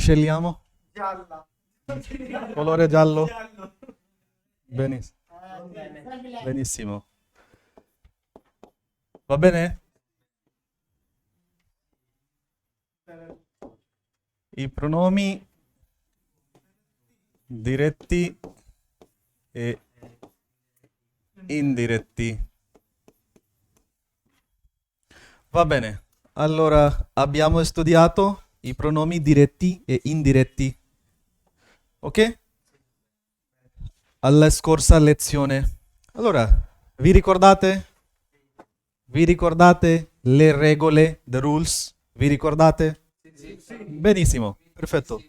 scegliamo? Gialla. Colore giallo? Giallo. Benissimo. Benissimo. Va bene? I pronomi diretti e indiretti. Va bene. Allora, abbiamo studiato i pronomi diretti e indiretti. Ok? Alla scorsa lezione. Allora, vi ricordate? Vi ricordate le regole, the rules? Vi ricordate? Benissimo, perfetto.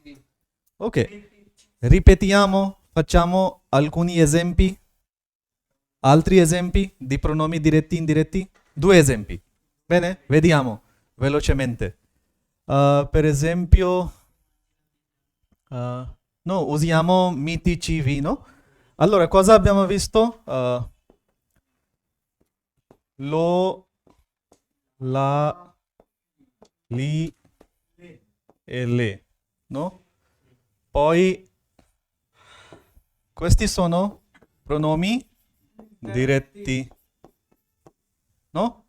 Ok, ripetiamo, facciamo alcuni esempi. Altri esempi di pronomi diretti e indiretti? 2 esempi. Bene, vediamo velocemente. Per esempio, no, usiamo mitici vi, no? Allora, cosa abbiamo visto? Lo, la, li e le, no? Poi, questi sono pronomi diretti, no?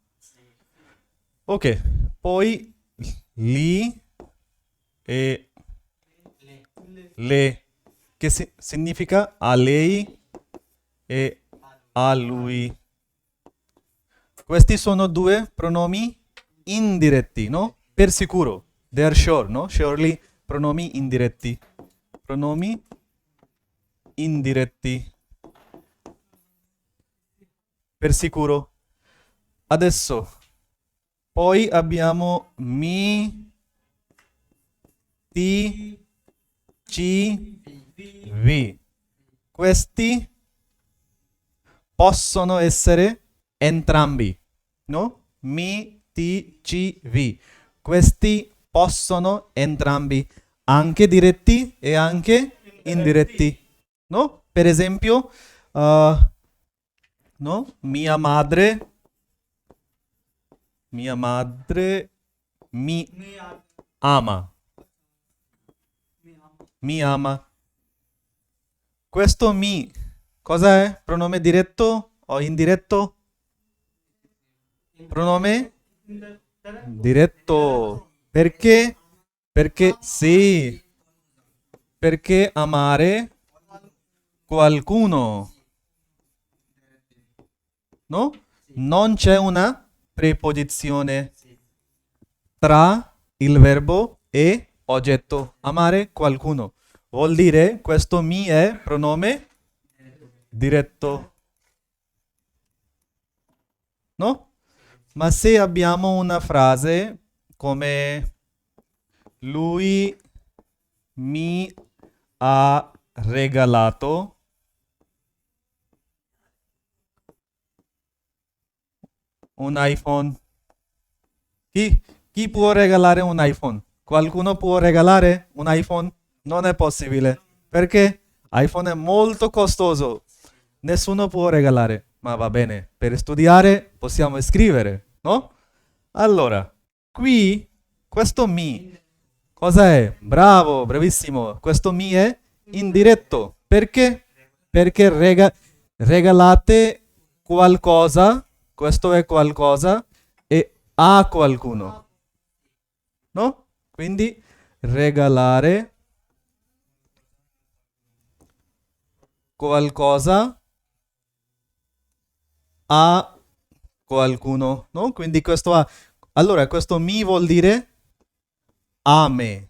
Ok, poi li e le, che significa a lei e a lui. Questi sono 2 pronomi indiretti, no? Per sicuro. They are sure, no? Surely pronomi indiretti. Pronomi indiretti. Per sicuro. Adesso, poi abbiamo mi, ti, ci, vi. Questi possono essere entrambi, no? Mi, ti, ci, vi. Questi possono entrambi, anche diretti e anche indiretti, no? Per esempio, no? Mia madre mi ama. Mi ama. Questo mi, cosa è? Pronome diretto o indiretto? Pronome diretto. Perché? Perché sì. Perché amare qualcuno, no? Non c'è una preposizione tra il verbo e oggetto. Amare qualcuno. Vuol dire questo mi è pronome diretto. No? Ma se abbiamo una frase come lui mi ha regalato un iPhone. Chi può regalare un iPhone? Qualcuno può regalare un iPhone? Non è possibile. Perché? iPhone è molto costoso. Nessuno può regalare. Ma va bene, per studiare possiamo scrivere, no? Allora, qui, questo mi, cosa è? Bravo, bravissimo. Questo mi è indiretto. Perché? Perché regalate qualcosa, questo è qualcosa, e a qualcuno, no? Quindi regalare qualcosa a qualcuno, no? Quindi questo a... Allora, questo mi vuol dire a me.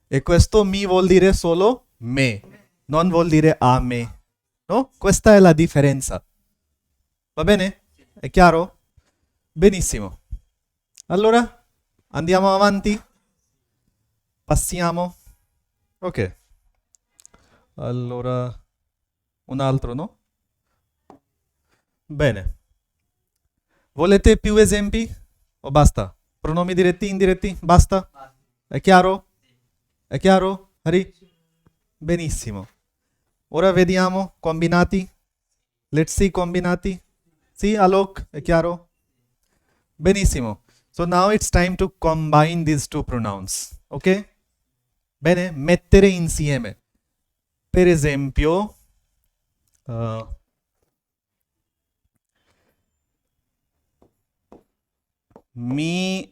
E questo mi vuol dire solo me. Non vuol dire a me. No? Questa è la differenza. Va bene? È chiaro? Benissimo. Allora, andiamo avanti? Passiamo? Ok. Allora, un altro, no? Bene. Volete più esempi? O basta? Pronomi diretti, indiretti? Basta? È chiaro? È chiaro? Hari? Benissimo. Ora vediamo combinati. Let's see combinati. Sì, Alok? È chiaro? Benissimo. So now it's time to combine these 2 pronouns. Okay? Bene, mettere insieme. Per esempio, mi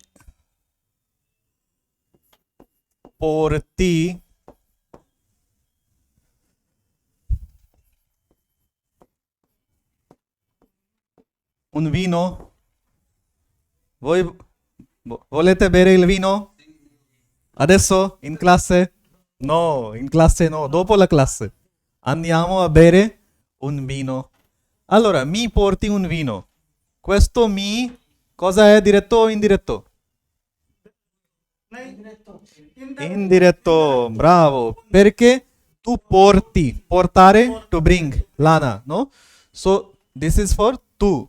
porti un vino? Voi volete bere il vino? Adesso? In classe? No, in classe no, dopo la classe. Andiamo a bere un vino. Allora, mi porti un vino. Questo mi cosa è, diretto o indiretto? Indiretto, bravo. Perché tu porti, portare, to bring, lana, no? So, this is for tu.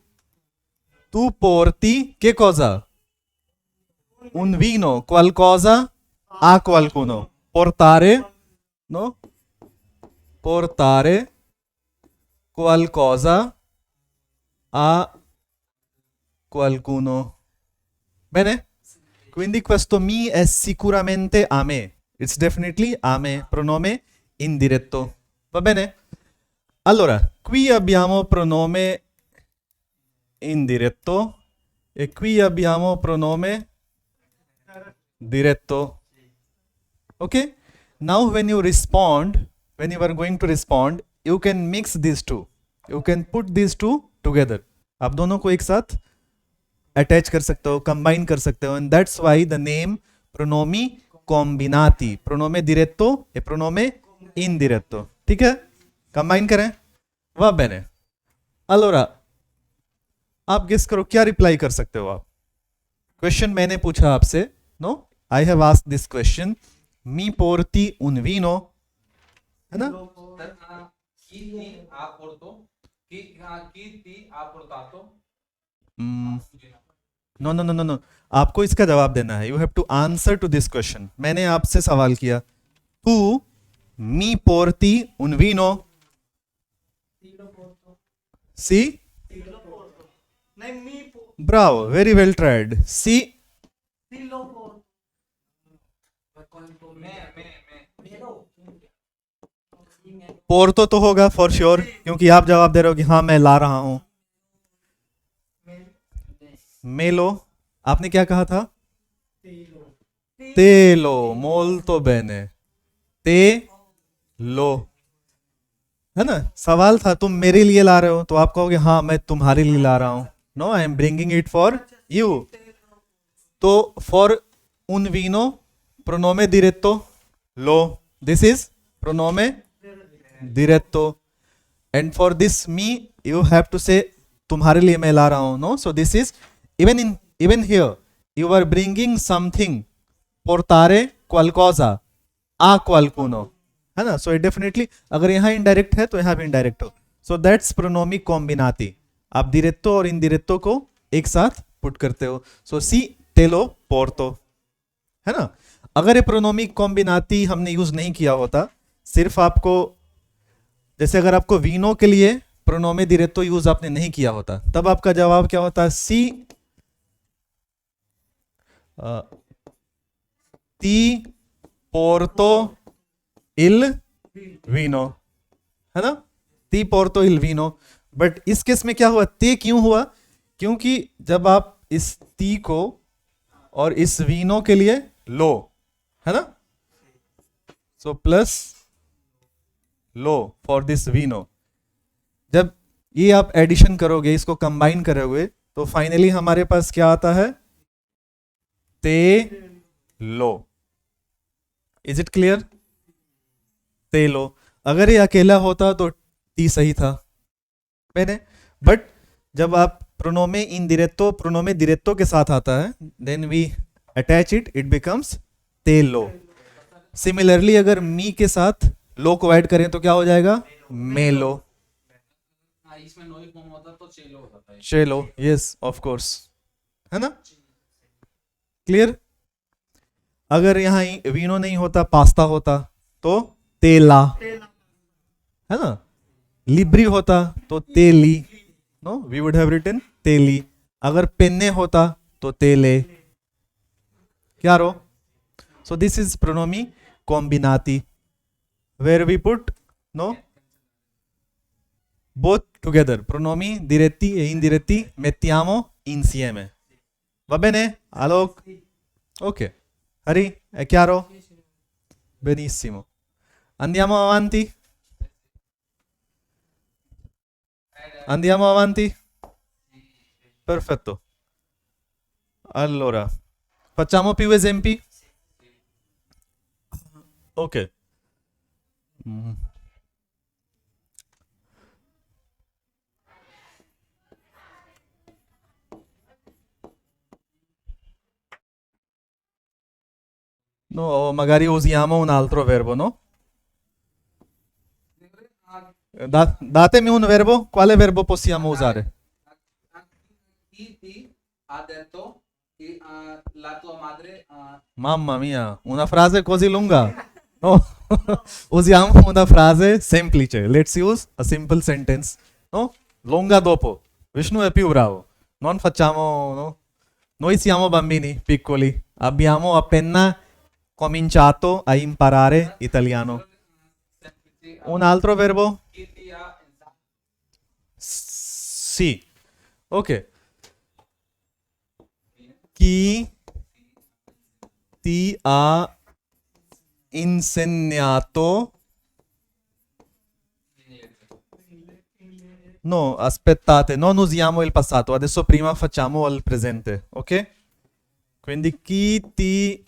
Tu porti, che cosa? Un vino, qualcosa a qualcuno. Portare, no? Portare qualcosa a qualcuno. Bene? Quindi questo mi è sicuramente a me. It's definitely a me, pronome indiretto. Va bene? Allora, qui abbiamo pronome indiretto e qui abbiamo pronome diretto. Okay? Now when you respond, when you are going to respond, you can mix these two. You can put these two together. आप दोनों को एक साथ attach कर सकते हो, combine कर सकते हो, and that's why the name प्रोनोमी कॉम्बिनाती, प्रोनोमे diretto e pronome indiretto. ठीक है? कंबाइन करें? Va bene. Allora, आप गेस करो क्या रिप्लाई कर सकते हो आप? क्वेश्चन मैंने पूछा आपसे, no? I have asked this question, मी पोर्टी un vino, है ना? No no no no no, आपको इसका जवाब देना है. You have to answer to this question. मैंने आपसे सवाल किया, तू मी पोर्टी un vino, सी? ब्रावो, वेरी वेल ट्राइड. सी? पोर्तो तो होगा फॉर श्योर, क्योंकि आप जवाब दे रहे हो कि हाँ मैं ला रहा हूं. मेलो, आपने क्या कहा था? तेलो, मोल्तो बेने, ते लो, है ना? सवाल था तुम मेरे लिए ला रहे हो, तो आप कहोगे हाँ मैं तुम्हारे लिए ला रहा हूं. No, I am bringing it for you. तो for un vino, pronome diretto lo. This is pronome diretto. And for this me, you have to say तुम्हारे लिए मैं ला रहा हूं. No, so this is even here you are bringing something, portare qualcosa a qualcuno, है ना? So it definitely, अगर यहाँ indirect है तो यहाँ भी indirect हो. So that's pronomi combinati. आप diretto और indiretto को एक साथ पुट करते हो. So si te lo porto, है ना? अगर ये प्रोनोमी कॉम्बिनाती हमने यूज नहीं किया होता, सिर्फ आपको, जैसे अगर आपको वीनो के लिए प्रोनोमे diretto यूज आपने नहीं किया होता, तब आपका जवाब क्या होता? सी ती पोर्तो इल वीनो, है ना? ती पोर्तो इल वीनो. बट इस केस में क्या हुआ? ते क्यों हुआ? क्योंकि जब आप इस ती को और इस वीनो के लिए लो, है ना? So plus low for this veno. जब ये आप एडिशन करोगे, इसको कंबाइन करोगे, तो फाइनली हमारे पास क्या आता है? ते लो. Is it clear? ते लो. अगर ये अकेला होता तो टी सही था, मैंने. बट जब आप प्रोनोमे indiretto, प्रोनोमे diretto के साथ आता है, then we attach it, it becomes ते लो. सिमिलरली अगर मी के साथ लो को ऐड करें तो क्या हो जाएगा? मेलो. इसमें नो फॉर्म होता तो चेलो होता है. चेलो, यस ऑफ कोर्स, है ना? क्लियर? अगर यहाँ वीनो नहीं होता, पास्ता होता तो तेला, है ना? लिब्री होता तो तेली. No, we would have written तेली. अगर पेन्ने होता तो तेले. क्या रो? सो दिस इज प्रोनोमी combinati, where we put no both together, pronomi diretti e indiretti mettiamo insieme. Va bene? Alok? Ok. Hari, è chiaro? Benissimo. Andiamo avanti? Andiamo avanti? Perfetto. Allora, facciamo più esempi? Ok. Mm. No, magari usiamo un altro verbo, no? Datemi un verbo, quale verbo possiamo usare? Ti ha detto che la tua madre Mamma mia, una frase così lunga. No, usiamo una frase semplice. Let's use a simple sentence. No? Lunga dopo. Vishnu è più bravo. Non facciamo, no? Noi siamo bambini piccoli. Abbiamo appena cominciato a imparare italiano. Un altro verbo? che ti ha Sì. Ok. Chi ti ha insegnato? No, aspettate, non usiamo il passato, adesso prima facciamo il presente, ok? Quindi chi ti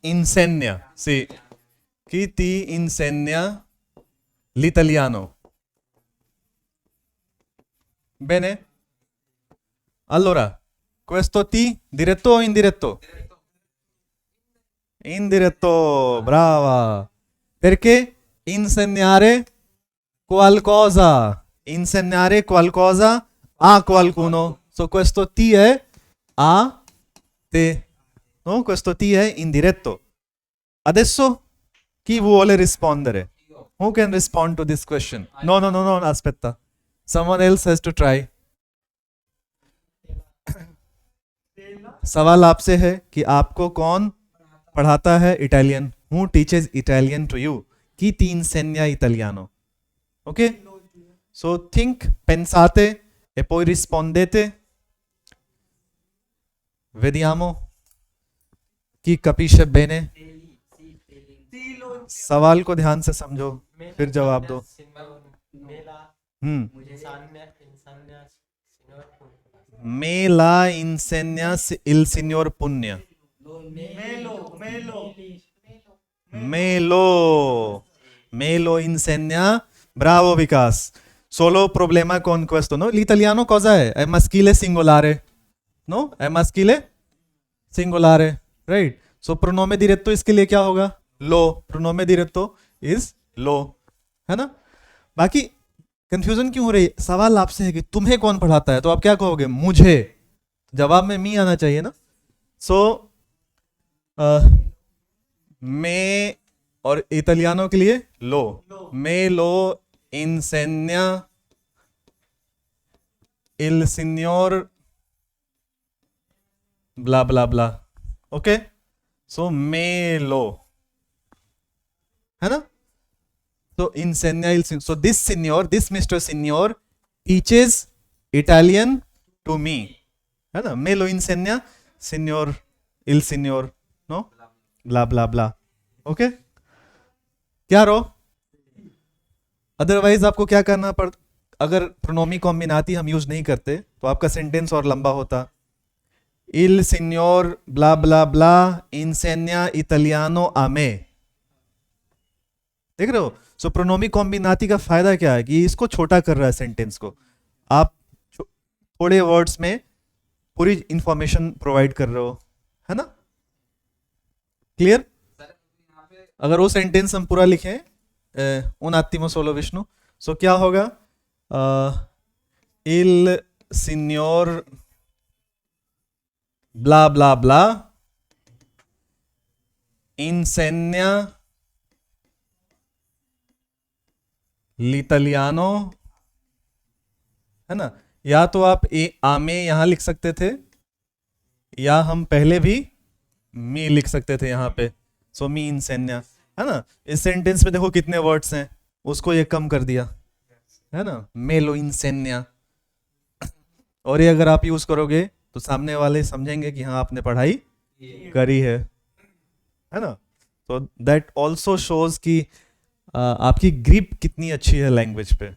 insegna? Sì. Chi ti insegna l'italiano? Bene? Allora, questo ti, diretto o indiretto? Indiretto, brava. Perché insegnare qualcosa, insegnare qualcosa a qualcuno. So questo ti è a te. No, questo ti è indiretto. Adesso chi vuole rispondere? Who can respond to this question? No, no, no, no, aspetta. Someone else has to try. सवाल आपसे है कि आपको कौन पढ़ाता है Italian? Who teaches Italian to you? Chi ti insegna italiano? Ok? So think, pensate e poi rispondete. Vediamo chi capisce bene. सवाल को ध्यान से समझो फिर जवाब दो. Me la insegna il signor Pugna. Me lo insegna. Bravo Vikas. Solo problema con questo, no? L'italiano cosa è? È maschile singolare. No? È maschile singolare. Right? So pronome diretto इसके लिए क्या होगा? Lo. Pronome diretto is lo. है ना? बाकी confusion क्यों हो रही है? सवाल आपसे है कि तुम्हें कौन पढ़ाता है, तो आप क्या कहोगे? मुझे. जवाब में मी आना चाहिए ना. सो मैं और इटालियानो के लिए लो. Me lo insegna il signor bla bla bla. Okay. So me lo. है ना? So insegna il signor. So this Mr. Signor teaches Italian to me. है ना? Me lo insegna signor, il signor, no? Bla bla bla. Okay? क्या रो? Otherwise आपको क्या करना पड़, अगर प्रोनोमी कॉम्बिनाती हम यूज नहीं करते तो आपका सेंटेंस और लंबा होता. Il signor bla bla bla insegna italiano a me. देख रहे हो? सो प्रोनोमी कॉम्बिनाती का फायदा क्या है कि इसको छोटा कर रहा है सेंटेंस को. आप थोड़े वर्ड्स में पूरी इंफॉर्मेशन प्रोवाइड कर रहे हो, है ना? क्लियर? अगर वो सेंटेंस हम पूरा लिखें un attimo solo विष्णु. सो क्या होगा? il signor bla bla bla insegna l'italiano, है ना? या तो आप ए आमे यहां लिख सकते थे, या हम पहले भी मी लिख सकते थे यहाँ पे, सो मी इंसेन्या, है ना। इस सेंटेंस में देखो कितने वर्ड्स हैं, उसको ये कम कर दिया, है ना, me lo insegna। और ये अगर आप यूज करोगे तो सामने वाले समझेंगे कि हाँ आपने पढ़ाई करी है ना। तो दैट ऑल्सो शोज कि आपकी ग्रिप कितनी अच्छी है लैंग्वेज पे।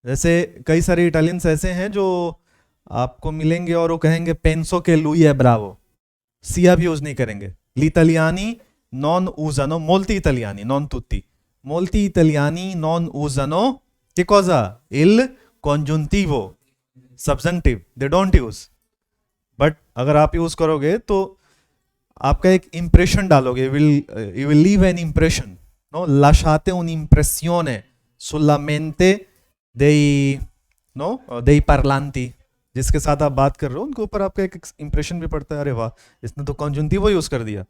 जैसे कई सारे इटालियंस ऐसे हैं जो आपको मिलेंगे और वो कहेंगे पेंसो के लुई है ब्रावो, सी आप यूज नहीं करेंगे। l'italiani non usano, molti italiani, non tutti, molti italiani non usano che cosa? Il congiuntivo, subjunctive, they don't use। But अगर आप यूज करोगे तो आपका एक इंप्रेशन डालोगे, you will leave an impression, no? Lasciate un'impressione sulla mente dei parlanti, जिसके साथ आप बात कर रहे हो उनके ऊपर आपका एक इंप्रेशन भी पड़ता है, अरे वाह इसने तो कॉन्जुंटिवो यूज कर दिया,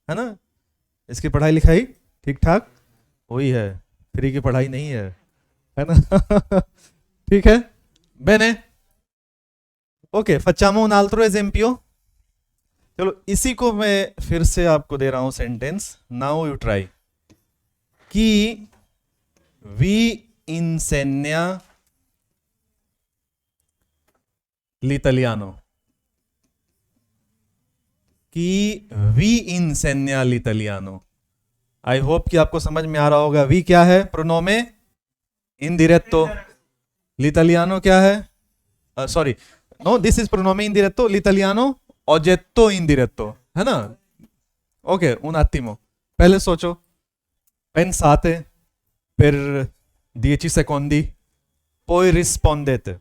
है ना। इसकी पढ़ाई लिखाई ठीक ठाक हुई है, फ्री की पढ़ाई नहीं है ना। ठीक है bene, okay facciamo un altro esempio। चलो इसी को मैं फिर से आपको दे रहा हूं सेंटेंस, नाउ यू ट्राई। कि vi insegna l'italiano, कि vi insegna l'italiano। I hope कि आपको समझ में आ रहा होगा। वी क्या है? प्रोनोमे इंडिरेक्टो। l'italiano क्या है? सॉरी, नो दिस इज प्रोनोमे इंडिरेक्टो, l'italiano oggetto indiretto, है ना। ओके un attimo, पहले सोचो, pensate per 10 secondi, poi rispondete।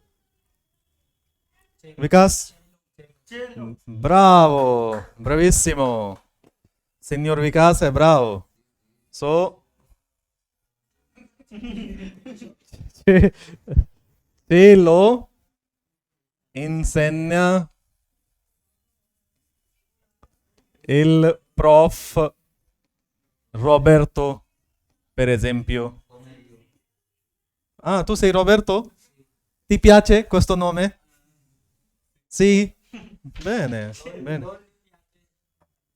विकास, ब्रावो, bravissimo, signor विकास है, ब्रावो। सो te lo insegna il prof Roberto, per esempio। Ah, tu sei Roberto? Ti piace questo nome? Sì? Bene, bene.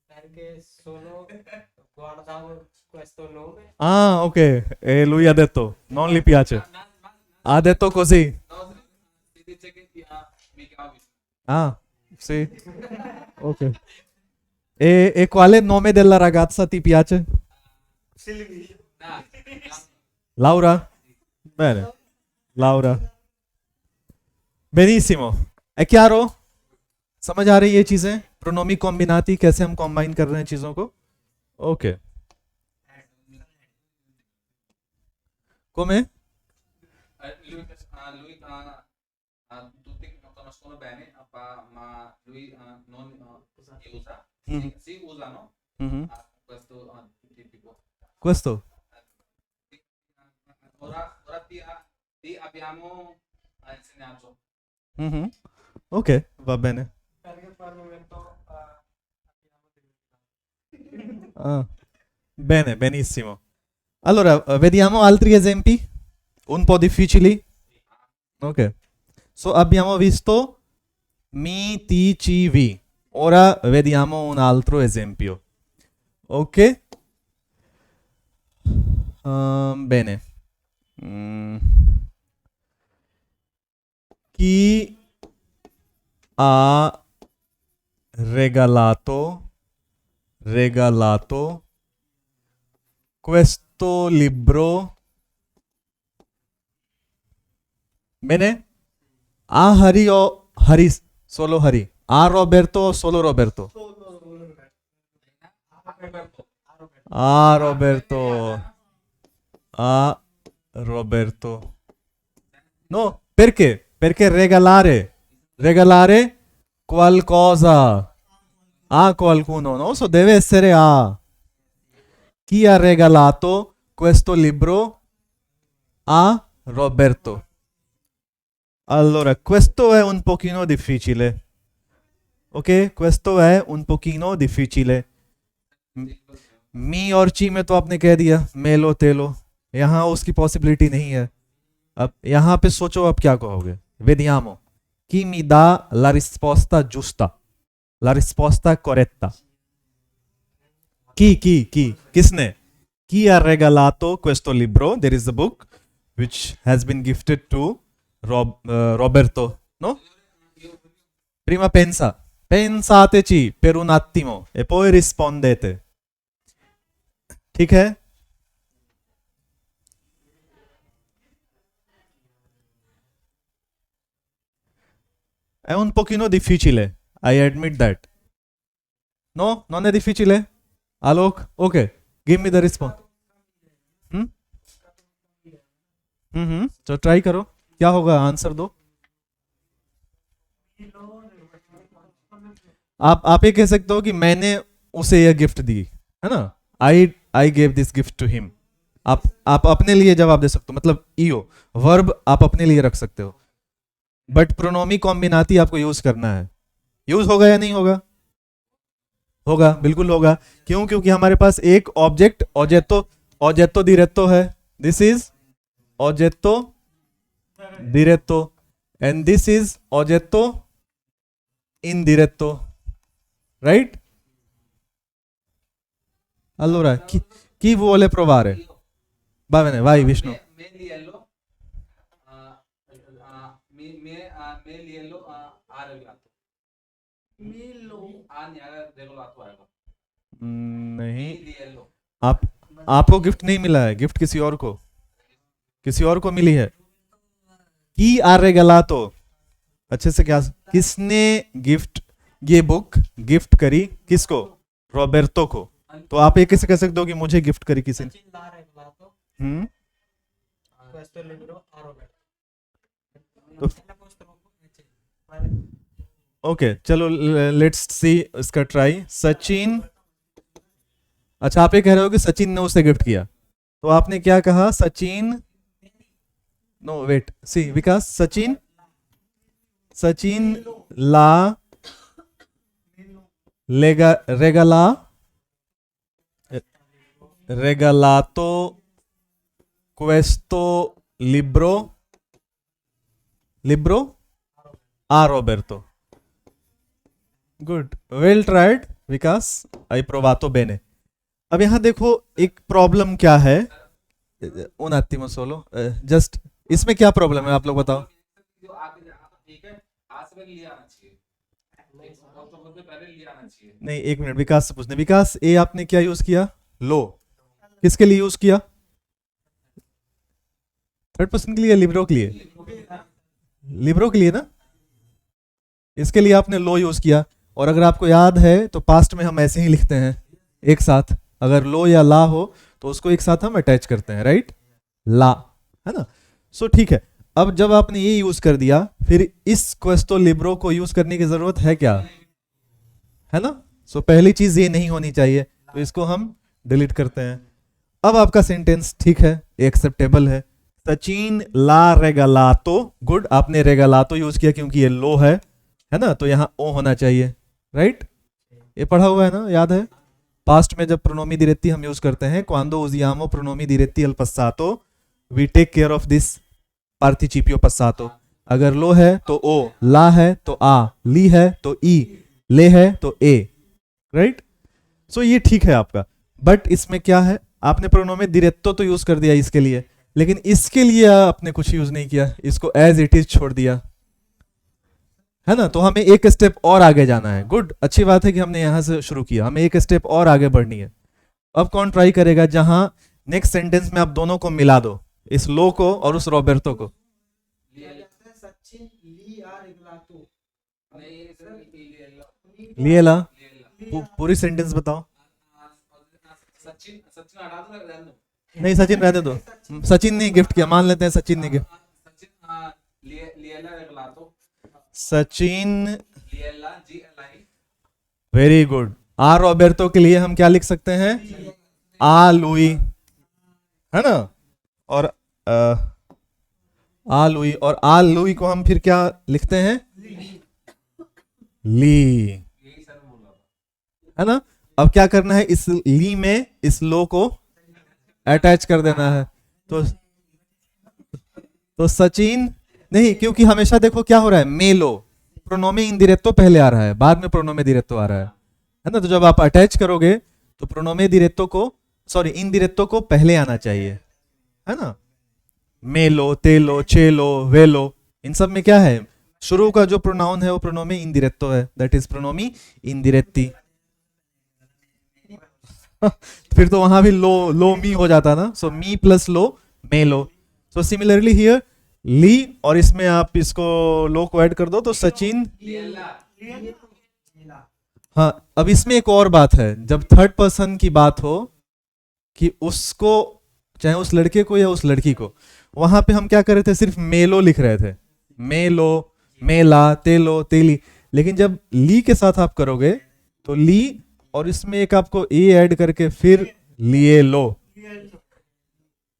Perché solo guardavo questo nome. Ah, ok. E lui ha detto, non gli piace. Ha detto così. No, si dice che mi chiamo Ah, sì. Ok. E quale nome della ragazza ti piace? Silvia. Laura? Bene. Laura. Benissimo. È chiaro? समझ आ रही ये चीजें, प्रोनोमी कॉम्बिनाती, कैसे हम combine कर रहे हैं चीजों को। Okay, come? lui tutti lo conoscono bene, ma lui non usa. Si usano questo tipico. Questo? Ora ti abbiamo insegnato. Ok, va bene। Perché per il momento Ah, bene, benissimo। Allora, vediamo altri esempi un po' difficili. Ok, so abbiamo visto mi, ti, ci, vi. Ora vediamo un altro esempio. Ok? Bene. Chi ha regalato questo libro? Bene? A Hari o Hari? Solo Hari. A Roberto o solo Roberto? A Roberto. A Roberto. No, perché? Perché regalare qualcosa a qualcuno, no? So deve essere a. Chi ha regalato questo libro? A Roberto. Allora, questo è un pochino difficile. Ok? Questo è un pochino difficile। मी और ची में तो आपने कह दिया, मेलो तेलो, यहाँ उसकी पॉसिबिलिटी नहीं है। अब यहाँ पे सोचो आप क्या कहोगे। Vediamo. Chi mi dà la risposta giusta, la risposta corretta? की किसने? Chi ha regalato questo libro. There is a book which has been gifted to Roberto. No? Prima pensateci per un attimo e poi rispondete. ठीक है? È un pochino difficile. I admit that. No? Non è difficile? Alok? Okay. Give me the response. तो try करो, क्या होगा, answer दो. आप ये कह सकते हो कि मैंने उसे यह गिफ्ट दी, है ना. I gave this gift to him. आप अपने लिए जवाब दे सकते हो, मतलब ईओ वर्ब आप अपने लिए रख सकते हो. बट प्रोनोमी कॉम्बिनाती आपको यूज करना है. यूज होगा या नहीं होगा? होगा, बिल्कुल होगा. क्यों? क्योंकि हमारे पास एक ऑब्जेक्ट ऑजेक्टो डिरेक्टो है. दिस इज ऑजेक्टो डिरेक्टो एंड दिस इज ऑजेक्टो indiretto, right? Allora chi vuole provare? Va bene, vai Vishnu. Me liello me liello ha regalato. Ha ne ha regalato आएगा. नहीं, Me liello. आपको गिफ्ट नहीं मिला है, गिफ्ट किसी और को मिली है. की आ regalato. अच्छे से क्या, किसने गिफ्ट, ये बुक गिफ्ट करी किसको? रॉबर्टो को. तो आप ये कैसे कह सकते हो कि मुझे गिफ्ट करी किसी ने? ओके, चलो लेट्स सी इसका ट्राई. सचिन, अच्छा आप ये कह रहे हो कि सचिन ने उसे गिफ्ट किया, तो आपने क्या कहा? सचिन, नो वेट, सी विकास, सचिन ला regalato questo libro a Roberto. Good, well tried Vikas, I provato bene. अब यहां देखो एक प्रॉब्लम क्या है. un attimo solo, जस्ट इसमें क्या प्रॉब्लम है आप लोग बताओ. जो आगे ठीक है, आज से पहले लिया आना चाहिए. तो पहले लिया आना चाहिए. नहीं, एक मिनट, विकास से पूछने. विकास, ए आपने क्या यूज किया? लो. किसके लिए यूज किया? थर्ड पर्सन के लिए, लिब्रो के लिए? लिब्रो के लिए ना. इसके लिए आपने लो यूज किया. और अगर आपको याद है तो पास्ट में हम ऐसे ही लिखते हैं एक साथ. अगर लो या ला हो तो उसको एक साथ हम अटैच करते हैं, राइट? ला, है ना. सो ठीक है. अब जब आपने ये यूज कर दिया, फिर इस क्वेस्टो लिब्रो को यूज करने की जरूरत है क्या? है ना. सो पहली चीज ये नहीं होनी चाहिए, तो इसको हम डिलीट करते हैं. अब आपका सेंटेंस ठीक है, एक्सेप्टेबल है. सचिन ला रेगलातो. गुड, आपने रेगलातो यूज किया क्योंकि ये लो है ना, तो यहां ओ होना चाहिए, राइट? ये पढ़ा हुआ है ना, याद है? पास्ट में जब प्रोनोमी diretti हम यूज करते हैं, quando usiamo pronomi diretti al passato we take care of this participio passato. अगर लो है तो ओ, ला है तो आ, ली है तो ई, ले है तो ए, राइट? सो ये ठीक है आपका. बट इसमें क्या है, आपने प्रोनोमी diretto तो यूज कर दिया इसके लिए, लेकिन इसके लिए आपने कुछ यूज नहीं किया, इसको एज इट इज छोड़ दिया, है ना. तो हमें एक स्टेप और आगे जाना है. गुड, अच्छी बात है कि हमने यहां से शुरू किया. हमें एक स्टेप और आगे बढ़नी है. अब कौन ट्राई करेगा जहां नेक्स्ट सेंटेंस में आप दोनों को मिला दो, इस लो को और उस रॉबर्टो को? सचिन ली आ रेगलातो. लिएला. पूरी सेंटेंस बताओ. सचिन हटा दो, रहने दो. नहीं, सचिन रहने दो. सचिन ने गिफ्ट किया, मान लेते हैं सचिन ने गिफ्ट. सचिन लिएला रेगलातो. सचिन, लिएला GLI. Very good. आ रॉबर्टो के लिए हम क्या लिख सकते हैं? आ लुई, है ना. और आ लुई, और आ लुई को हम फिर क्या लिखते हैं? ली, है ना. अब क्या करना है, इस ली में इस लो को अटैच कर देना है. तो सचिन नहीं, क्योंकि हमेशा देखो क्या हो रहा है, मेलो, प्रोनोमी इंडिरेक्टो पहले आ रहा है, बाद में प्रोनोमी डिरेक्टो आ रहा है ना. तो जब आप अटैच करोगे तो प्रोनोमे diretto को indiretto को पहले आना चाहिए, है ना। मेलो, तेलो, चेलो, वेलो, इन सब में क्या है, शुरू का जो प्रोनाउन है वो प्रोनोमे इंडिरेक्टो है, दैट इज प्रोनोमी इंडिरेक्टी। फिर तो वहां भी लो मी हो जाता ना, सो मी प्लस लो, मेलो। सो सिमिलरली हियर ली, और इसमें आप इसको लो को ऐड कर दो तो सचिन। हाँ, अब इसमें एक और बात है, जब थर्ड पर्सन की बात हो कि उसको, चाहे उस लड़के को या उस लड़की को, वहां पे हम क्या कर रहे थे, सिर्फ मेलो लिख रहे थे, मेलो, मेला, तेलो, तेली। लेकिन जब ली के साथ आप करोगे तो ली, और इसमें एक आपको ए ऐड करके फिर लिए लो,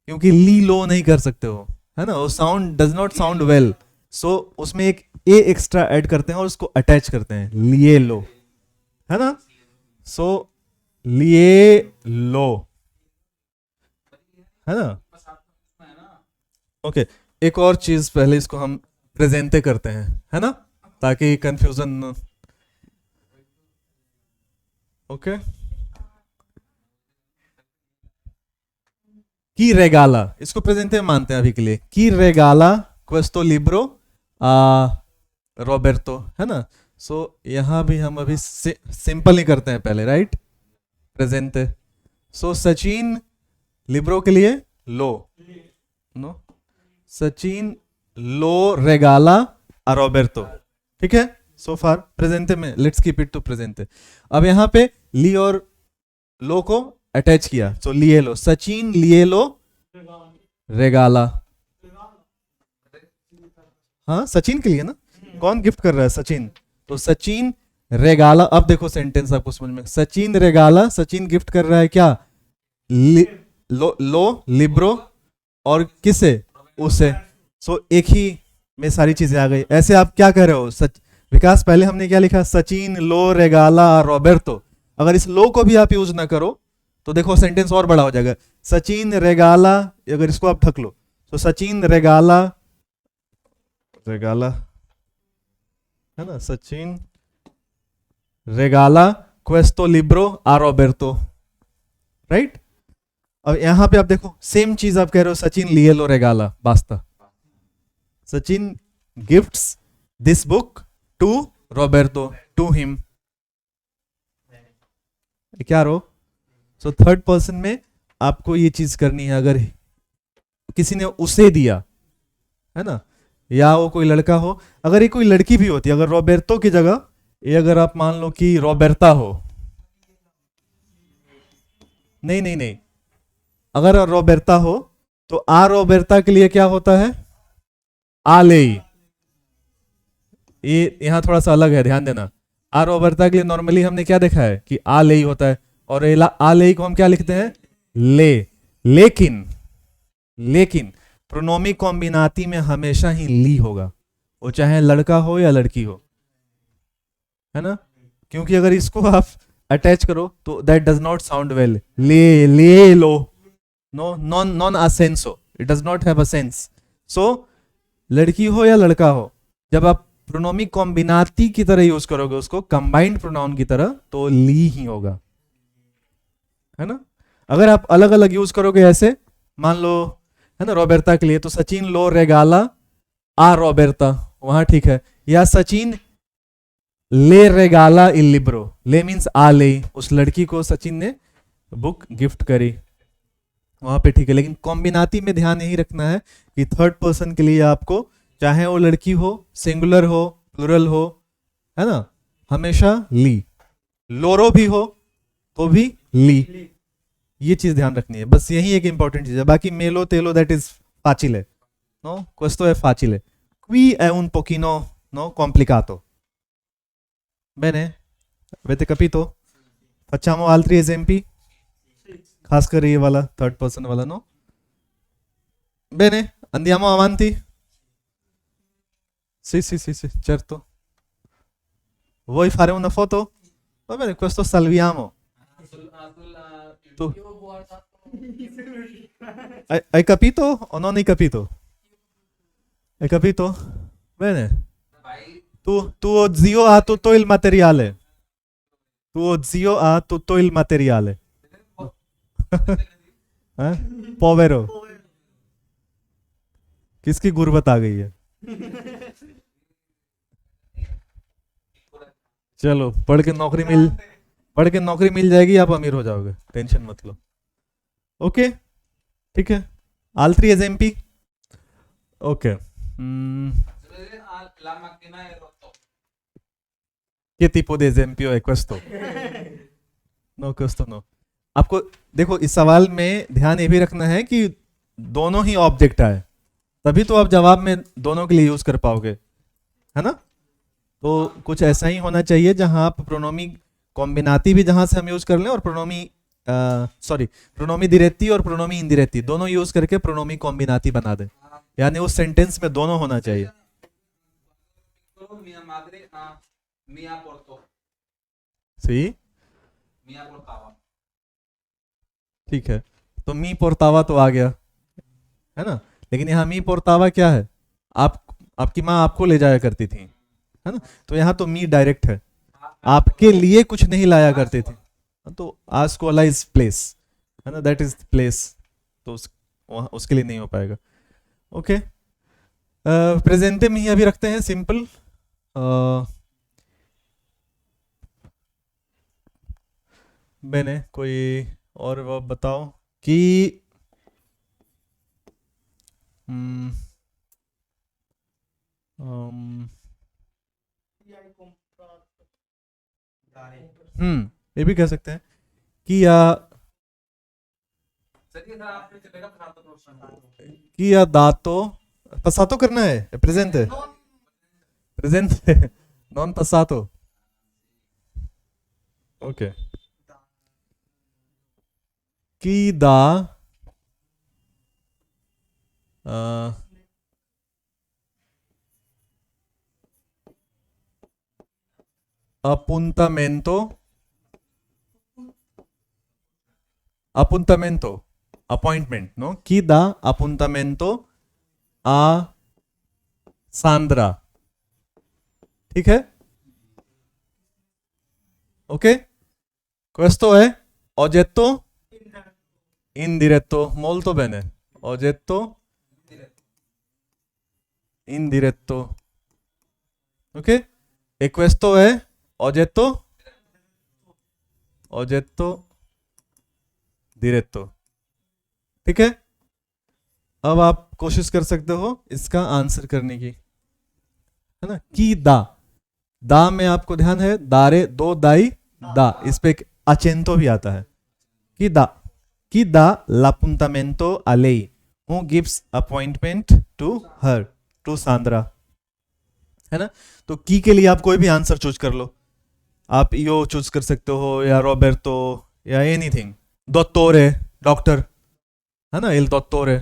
क्योंकि ली लो नहीं कर सकते हो, है ना, वो sound does not sound well, so उसमें एक ए एक्स्ट्रा ऐड करते हैं और उसको अटैच करते हैं, लिए लो, है ना। सो लिए लो, है ना। ओके, एक और चीज पहले इसको हम प्रेजेंटे करते हैं, है ना, ताकि कंफ्यूजन। ओके, की रेगाला, इसको प्रेजेंटे मानते हैं अभी के लिए, की रेगाला क्वेस्तो लिब्रो रॉबर्टो, है ना। सो यहां भी हम अभी सिंपल ही करते हैं पहले, राइट, प्रेजेंटे। सो सचिन लिब्रो के लिए लो, नो, सचिन लो रेगाला आ रॉबर्टो, ठीक है। सो फार प्रेजेंटे में, लेट्स कीप इट टू प्रेजेंटे। अब यहां पे ली और लो को अटैच किया, सो लिए लो, सचिन लिए लो रेगाला। हाँ, सचिन के लिए ना, कौन गिफ्ट कर रहा है, सचिन, तो सचिन रेगाला। अब देखो सेंटेंस आपको समझ में, सचिन रेगाला, सचिन गिफ्ट कर रहा है क्या, लो लिब्रो, और किसे, उसे। सो एक ही में सारी चीजें आ गई। ऐसे आप क्या कह रहे हो, विकास, पहले हमने क्या लिखा, सचिन लो रेगाला रॉबर्टो। अगर इस लो को भी आप यूज ना करो तो देखो सेंटेंस और बड़ा हो जाएगा, सचिन रेगाला, अगर इसको आप ढक लो तो सचिन रेगाला, रेगाला, है ना, सचिन रेगाला क्वेस्तो लिब्रो आ रॉबर्टो, राइट। अब यहां पे आप देखो सेम चीज आप कह रहे हो, सचिन लिए लो रेगाला बास्ता, Sachin gifts this book to Roberto, to him, क्या रो। सो थर्ड पर्सन में आपको ये चीज करनी है, अगर किसी ने उसे दिया, है ना, या वो कोई लड़का हो, अगर ये कोई लड़की भी होती, अगर रॉबर्टो की जगह ये अगर आप मान लो कि रॉबर्टा हो, नहीं, अगर रॉबर्टा हो तो आ रॉबर्टा के लिए क्या होता है, आ ले। ये यहां थोड़ा सा अलग है, ध्यान देना। आ रॉबर्टा के लिए नॉर्मली हमने क्या देखा है कि आ ले ही होता है, और आ ले को हम क्या लिखते हैं, ले। लेकिन प्रोनोमी कॉम्बिनाती में हमेशा ही ली होगा, वो चाहे लड़का हो या लड़की हो, है ना, क्योंकि अगर इसको आप अटैच करो तो that does not sound well, ले लो, नो, नॉन असेंसो, it does not have a sense. So लड़की हो या लड़का हो, जब आप प्रोनोमी कॉम्बिनाती की तरह यूज करोगे उसको, कंबाइंड प्रोनाउन की तरह, तो ली ही होगा, है ना। अगर आप अलग अलग यूज करोगे ऐसे, मान लो, है ना, रॉबर्टा के लिए तो सचिन लो रेगाला आ रॉबर्टा, वहां ठीक है, या सचिन ले रेगाला इल लिब्रो, ले मीन्स आ ले, उस लड़की को सचिन ने बुक गिफ्ट करी, वहां पे ठीक है। लेकिन कॉम्बिनाती में ध्यान यही रखना है कि थर्ड पर्सन के लिए आपको, चाहे वो लड़की हो, सिंगुलर हो, प्लुरल हो, है ना, हमेशा ली। लोरो भी हो तो भी ली, ये चीज ध्यान रखनी है, बस यही एक इंपॉर्टेंट चीज है। बाकी मेलो तेलो that is facile, no, questo è facile, qui è un pochino, no, complicato. Bene, avete capito? Facciamo altri esempi, खासकर ये वाला थर्ड पर्सन वाला, no? Bene, andiamo avanti. Sì, certo. Vuoi fare una foto? Va bene, questo salviamo. Tu hai capito o non hai capito? Hai capito? Bene. Tuo zio ha tutto il materiale. Tuo zio ha tutto il materiale. हाँ? पोवेरो किसकी गुर्बत आ गई है? चलो पढ़ के नौकरी मिल जाएगी, आप अमीर हो जाओगे, टेंशन मत लो। ओके ठीक है, all 3 esempi. Ok. La macchina è rotto. Che tipo di esempio è questo? No, questo no. आपको देखो इस सवाल में ध्यान ये भी रखना है कि दोनों ही ऑब्जेक्ट आए, तभी तो आप जवाब में दोनों के लिए यूज कर पाओगे, है ना? तो कुछ ऐसा ही होना चाहिए जहां आप प्रोनोमी कॉम्बिनाती भी जहां से हम यूज कर लें, और प्रोनोमी दिरेती और प्रोनोमी इंदिरेती दोनों यूज करके प्रोनोमी कॉम्बिनाती बना दें, यानी उस सेंटेंस में दोनों होना चाहिए। Mia madre mia portò. सही, Mia portava. ठीक है। तो मी पोर्तावा तो आ गया, है ना? लेकिन यहाँ मी पोर्तावा क्या है? आपकी माँ आपको ले जाया करती थी, है ना? तो यहाँ तो मी डायरेक्ट है, आपके लिए कुछ नहीं लाया करती थी, तो आस्कोला इज प्लेस, है ना? दैट इज प्लेस, तो उसके लिए नहीं हो पाएगा। ओके, प्रेजेंटे में ही अभी रखते हैं सिंपल। मैंने कोई और वो बताओ कि ये भी कह सकते हैं कि चलिए सर आपने चलेगा प्रशांत प्रोफेसर। कि या दातो पसातो करना है, प्रेजेंट है, प्रेजेंट है, नॉन पसातो। ओके, कि दा appuntamento appointment, no? Chi dà appuntamento a Sandra, ठीक है? Okay, questo è oggetto indiretto, molto bene, oggetto indiretto, ok? E questo è oggetto diretto, ठीक है? अब आप कोशिश कर सकते हो इसका आंसर करने की, है ना? की दा में आपको ध्यान है, दारे दो दाई दा, इस पे एक अचेंतो भी आता है। की दा l'appuntamento a lei, who gives appointment to her, to Sandra, है ना? तो की के लिए आप कोई भी आंसर चूज कर लो, आप यो चूज कर सकते हो, या रॉबर्टो, या एनीथिंग, दोत्तोरे डॉक्टर, है ना? इल दोत्तोरे,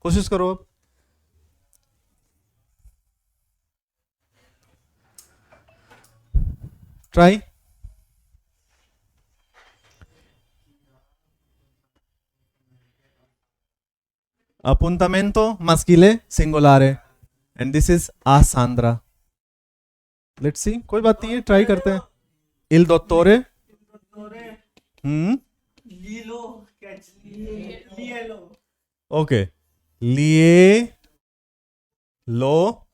कोशिश करो अब। Try. appuntamento maschile singolare and this is a Sandra. Let's see, कोई बात नहीं है, ट्राई करते हैं। इल दोत्तोरे, ओके, लिए लो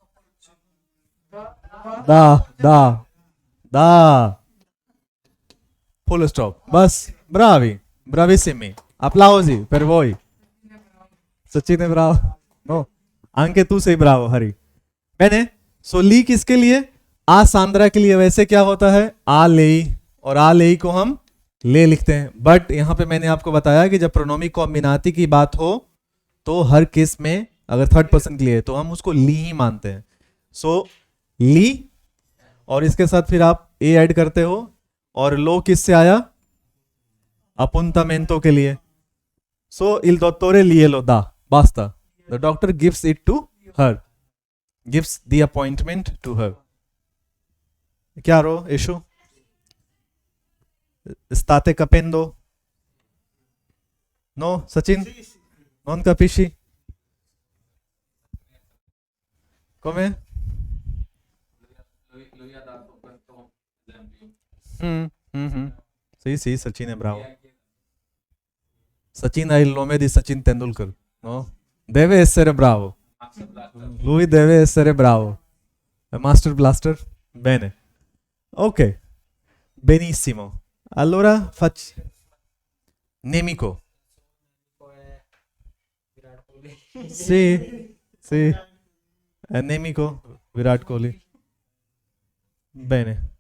दा दा दा, फुल स्टॉप, बस। Brahui, bravissimi, applausi per voi। Sachin है ब्रावो, नो अंके तू से ब्रावो हरी। मैंने सो ली किसके लिए? आ सांद्रा के लिए। वैसे क्या होता है, आ ले, और आ ले को हम ले लिखते हैं, बट यहां पे मैंने आपको बताया कि जब प्रोनोमी कॉम्बिनाती की बात हो तो हर केस में अगर थर्ड पर्सन के लिए तो हम उसको ली ही मानते हैं। सो ली, और इसके साथ फिर आप ए ऐड करते हो, और लो किससे आया? appuntamento के लिए। सो il dottore glielo dà, basta, the doctor gives it to her, gives the appointment to her। क्या रो issue? state capendo? No, Sachin? Non capisci? Come? Lui ha dato questo esempio. Sì, Sachin è bravo। Sachin ha il nome di Sachin Tendulkar, no? Deve essere bravo. Master blaster Lui deve essere bravo. È Master Blaster? Bene. Ok. Benissimo. Allora facci... Nemico. è Virat Kohli. Sì, sì. È nemico Virat Kohli. Bene.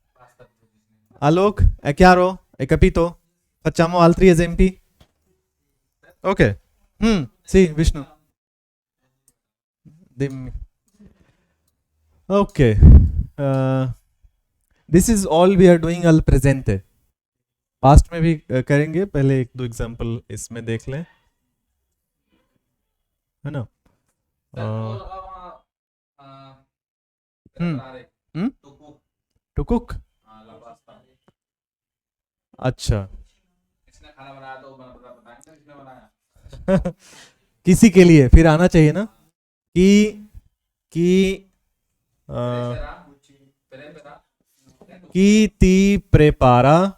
Alok, è chiaro? Hai capito? Facciamo altri esempi? Ok. Sì, Vishnu. Dimmi. Okay. This is all we are doing al presente. Past में भी करेंगे, पहले एक दो example इसमें देख लें, है ना? To cook. अच्छा। इसने खाना बनाया तो बताएंगे किसने बनाया। किसी के लिए फिर आना चाहिए ना कि chi ti prepara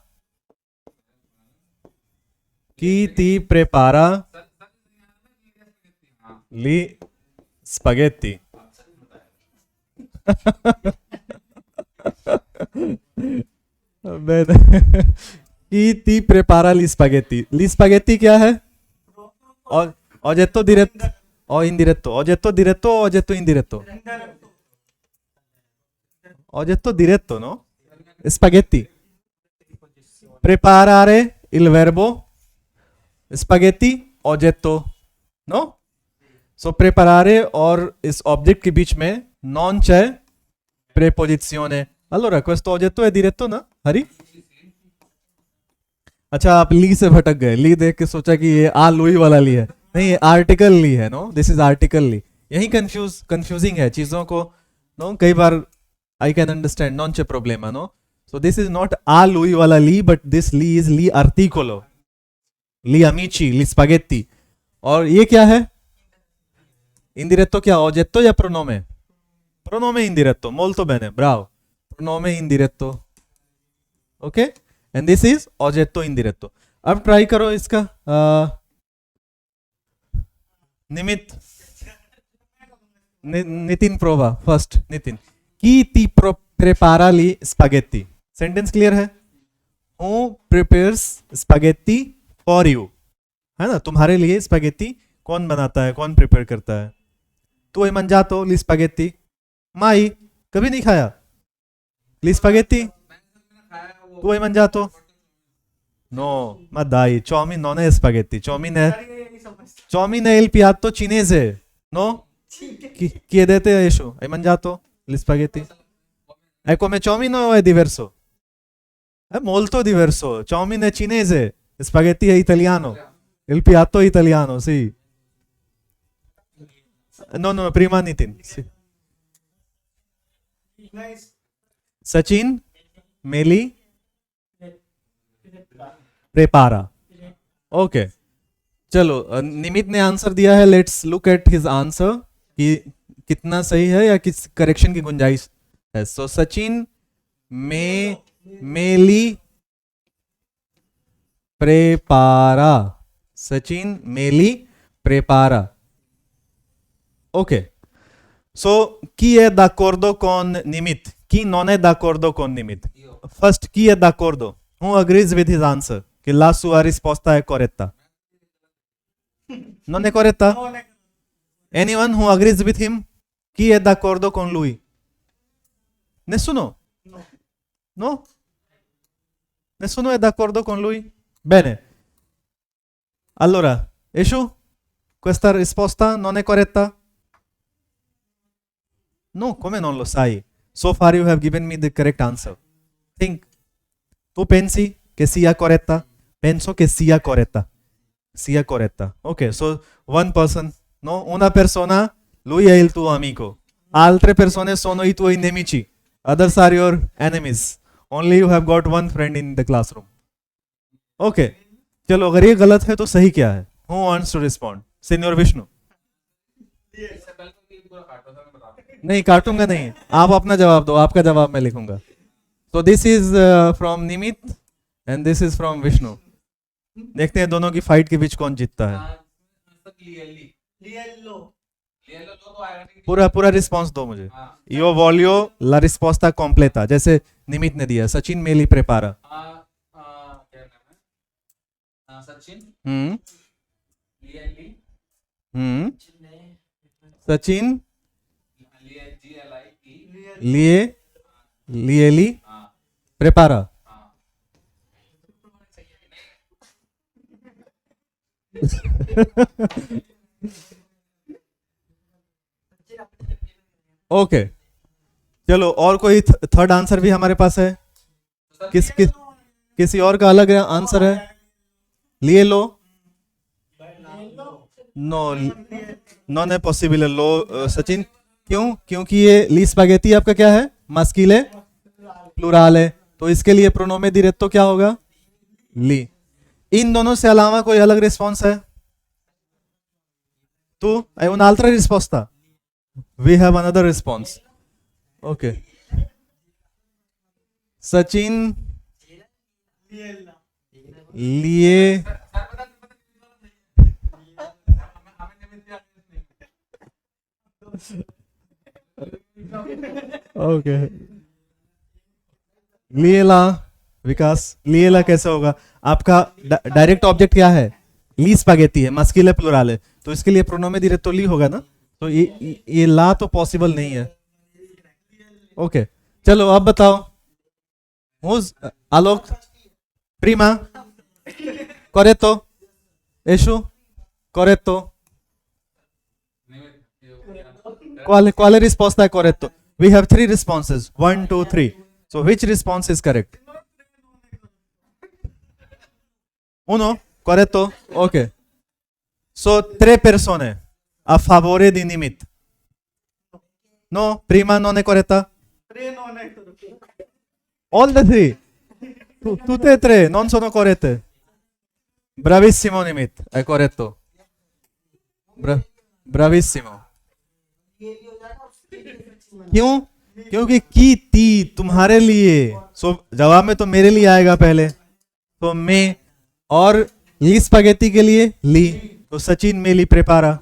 gli spaghetti. Bene. Chi ti prepara gli spaghetti? Gli spaghetti क्या है? Oggetto diretto o indiretto? Oggetto diretto o oggetto indiretto? Oggetto diretto, no? Spaghetti. Preparare il verbo. Spaghetti oggetto, no? So preparare और इस object के बीच में non c'è preposizione. Allora questo oggetto è diretto ना हरी? अच्छा, आप ली से भटक गए, ली देख के सोचा कि ये आ लुई वाला ली है, नहीं ये आर्टिकल ली है, नो दिस इज आर्टिकल ली. यही कंफ्यूजिंग है चीजों को, नो कई बार आई कैन अंडरस्टैंड नॉन चे प्रॉब्लम है, no. So this is not आ लुई वाला ली, बट दिस ली इज ली आर्टिकोलो, ली अमीची, ली स्पागेत्ती. और ये क्या है? इंदिरेत्तो. क्या oggetto या प्रोनोमे? प्रोनोमे इंदिरेत्तो. Molto bene, bravo. Pronome indiretto. Okay, and this is oggetto indiretto. अब ट्राई करो इसका. निमित, नितिन प्रोवा फर्स्ट. नितिन, की ती prepara li spaghetti. Sentence clear है? हु प्रिपेयर्स स्पागेत्ती फॉर यू, है ना? तुम्हारे लिए स्पागेत्ती कौन बनाता है, कौन प्रिपेयर करता है? तू hai mangiato li spaghetti? Mai? कभी नहीं खाया li spaghetti? Tu hai mangiato? No, ma dai, ciaumin non è spaghetti, ciaumin è il piatto cinese, no? Chiedete a Eshu, hai mangiato li spaghetti? È come ciaumin o è diverso? È molto diverso. Ciaumin è cinese, spaghetti è italiano, il piatto è italiano, sì. No, prima Nitin. Sì. Sachin, Meli, prepara. Okay, चलो निमित ने answer दिया है. Let's look at his answer कि कितना सही है या किस करेक्शन की गुंजाइश है. सो सचिन मेली prepara. Sachin Meli prepara. Ok. So chi è d'accordo con Nimit? Chi non è d'accordo con Nimit? First, chi è d'accordo? Who agrees with his answer? Che la sua risposta è corretta. Non è corretta? Anyone who agrees with him? Chi è d'accordo con lui? Nessuno? No? Nessuno è d'accordo con lui? Bene. Allora, Eshu, questa risposta non è corretta? No, come non lo sai? So far you have given me the correct answer. Think. Tu pensi che sia corretta? Penso che sia corretta. Sia corretta. Ok, so one person, no? Una persona, lui è il tuo amico. Altre persone sono i tuoi nemici. Others are your enemies. Only you have got one friend in the classroom. Okay, चलो अगर ये गलत है तो सही क्या है? Who wants to respond? Senior Vishnu. नहीं काटूंगा नहीं, आप अपना जवाब दो, आपका जवाब मैं लिखूंगा. So this is from Nimit and this is from Vishnu. देखते हैं दोनों की फाइट के बीच कौन जीतता है। Clearly Liello. लो तो आएगा नहीं। पूरा पूरा रिस्पॉन्स दो मुझे। हाँ Io voglio la risposta completa, जैसे निमित ने दिया, सचिन मेली प्रेपारा। क्या नाम है? सचिन हम्म लियली हम्म सचिन GLI लिए लिएली हाँ प्रेपारा। हाँ ओके चलो, और कोई थर्ड आंसर भी हमारे पास है? किसी और का अलग आंसर है? लिए लो। नो, नॉन है पॉसिबल है। लो सचिन, क्यों? क्योंकि ये ली स्पैगेटी आपका क्या है? मस्किले प्लुराल है, तो इसके लिए प्रोनोमे डिरेक्टो क्या होगा? ली। इन दोनों से अलावा कोई अलग रिस्पॉन्स है? तो है un'altra risposta. We have another response. Okay. Sachin लिए ओके लिएला। विकास, लिएला कैसे होगा? आपका डायरेक्ट ऑब्जेक्ट क्या है? ली स्पैगेटी है, मस्किले प्लुराल है, तो इसके लिए प्रोनोमे डिरेक्टो ली होगा ना, तो ये ला तो पॉसिबल नहीं है। ओके चलो अब बताओ। आलोक, प्रीमा, corretto, Eshu, corretto. Quale risposta è corretto? We have 3 responses. 1, 2, 3. So which response is correct? Uno? Corretto? Ok. So 3 persone a favore di Nimit. No? Prima non è corretta? All the 3. Tutte e 3 non sono corrette. Bravissimo Nimit, è corretto. Bravissimo. क्यों? क्योंकि की ती तुम्हारे लिए, सो जवाब में तो मेरे लिए आएगा पहले, तो मैं, और ली स्पैगेटी के लिए ली, तो सचिन में ली प्रेपारा।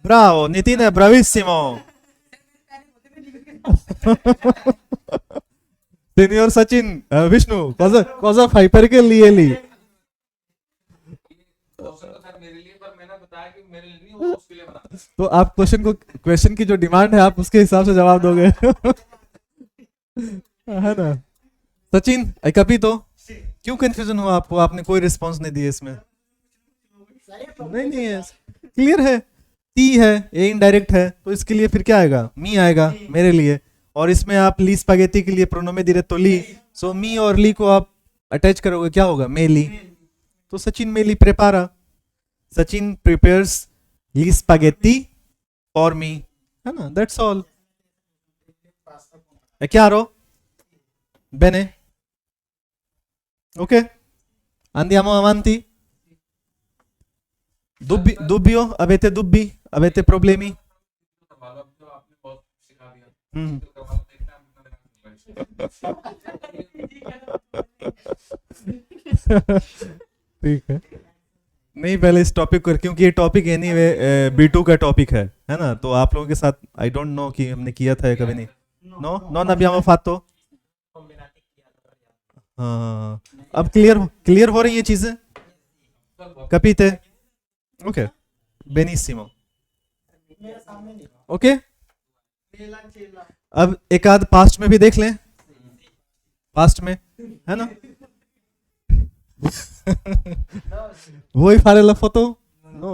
ब्रावो नितिन है, ब्राविसिमो। सीनियर Sachin, Vishnu cosa fai perché लिए ली? क्वेश्चन तो सर मेरे लिए, पर मैंने बताया कि मेरे लिए नहीं, वो उसके लिए बना। तो आप क्वेश्चन की जो डिमांड है आप उसके हिसाब से जवाब दोगे। है ना? सचिन कभी तो क्यों कंफ्यूजन हुआ आपको? आपने कोई रिस्पांस नहीं दिया इसमें। नहीं है, क्लियर है। टी है, ए इनडायरेक्ट है, तो इसके लिए फिर क्या आएगा? मी आएगा मेरे लिए, और इसमें आप ली स्पैगेटी के लिए प्रोनोमे डिरेक्टो ली, सो मी और ली को आप अटैच करोगे, क्या होगा? मे ली, तो सचिन में ली प्रेपारा। सचिन प्रिपेयर्स ली स्पैगेटी फॉर मी, है ना? That's all. È chiaro? Bene? Ok? Andiamo avanti? Dubbio? Avete dubbi? Avete problemi? संभालो, अब तो आपने बहुत सिखा दिया। हम्म। तो करवा लो, देखना है ठीक है। नहीं, पहले इस टॉपिक को, क्योंकि ये टॉपिक एनीवे B2 का टॉपिक है ना? तो आप लोगों के साथ आई डोंट नो कि हमने किया था या कभी नहीं। नो नॉन abbiamo fatto? हाँ, अब क्लियर हो रही है चीजें? Capite? Okay, benissimo. ओके, अब एक आध पास्ट में भी देख लें। पास्ट में, है ना? Vuoi fare la foto? No.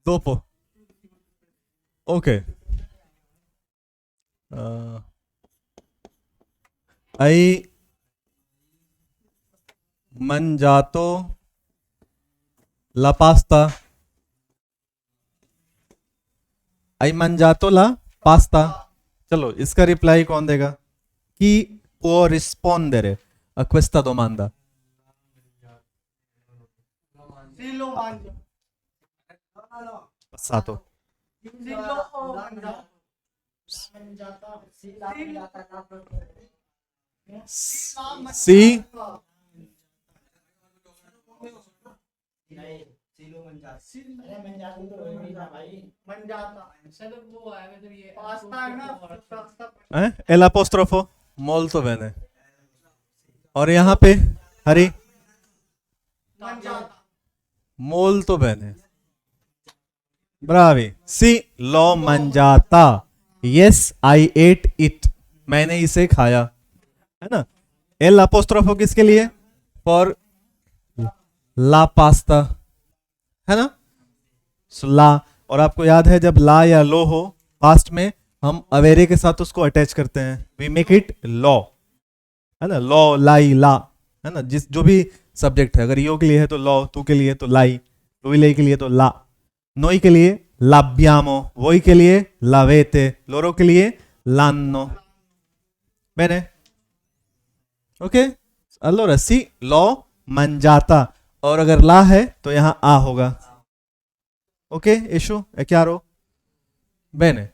Dopo. Ok. Hai mangiato la pasta? Hai mangiato la pasta? चलो इसका रिप्लाई कौन देगा? Chi può rispondere a questa domanda? Passato. Sì. नहीं सिलो मंजाता अरे मंजाता तो वही था भाई मंजाता सर वो है मतलब ये पास्ता है ना pasta El apostrofo molto bene. और यहाँ पे हरी मंजाता molto bene. Bravi. Sì, l'ho mangiata. Yes, I ate it. मैंने इसे खाया, है ना. El apostrofo किसके लिए? For la pasta, है ना. So, ला. और आपको याद है जब ला या लो हो पास्ट में हम अवेरे के साथ उसको अटैच करते हैं. वी मेक इट लॉ, है ना. लॉ, लाई, ला, है ना. जिस जो भी सब्जेक्ट है, अगर यो के लिए है तो लॉ, तू के लिए तो लाई, lui lei के लिए तो ला, noi के लिए l'abbiamo, voi के लिए l'avete, loro के लिए l'hanno. Bene? Ok? Allora sì, l'ho mangiata. और अगर ला है तो यहां आ होगा. Ok? Eshu? È chiaro? Bene.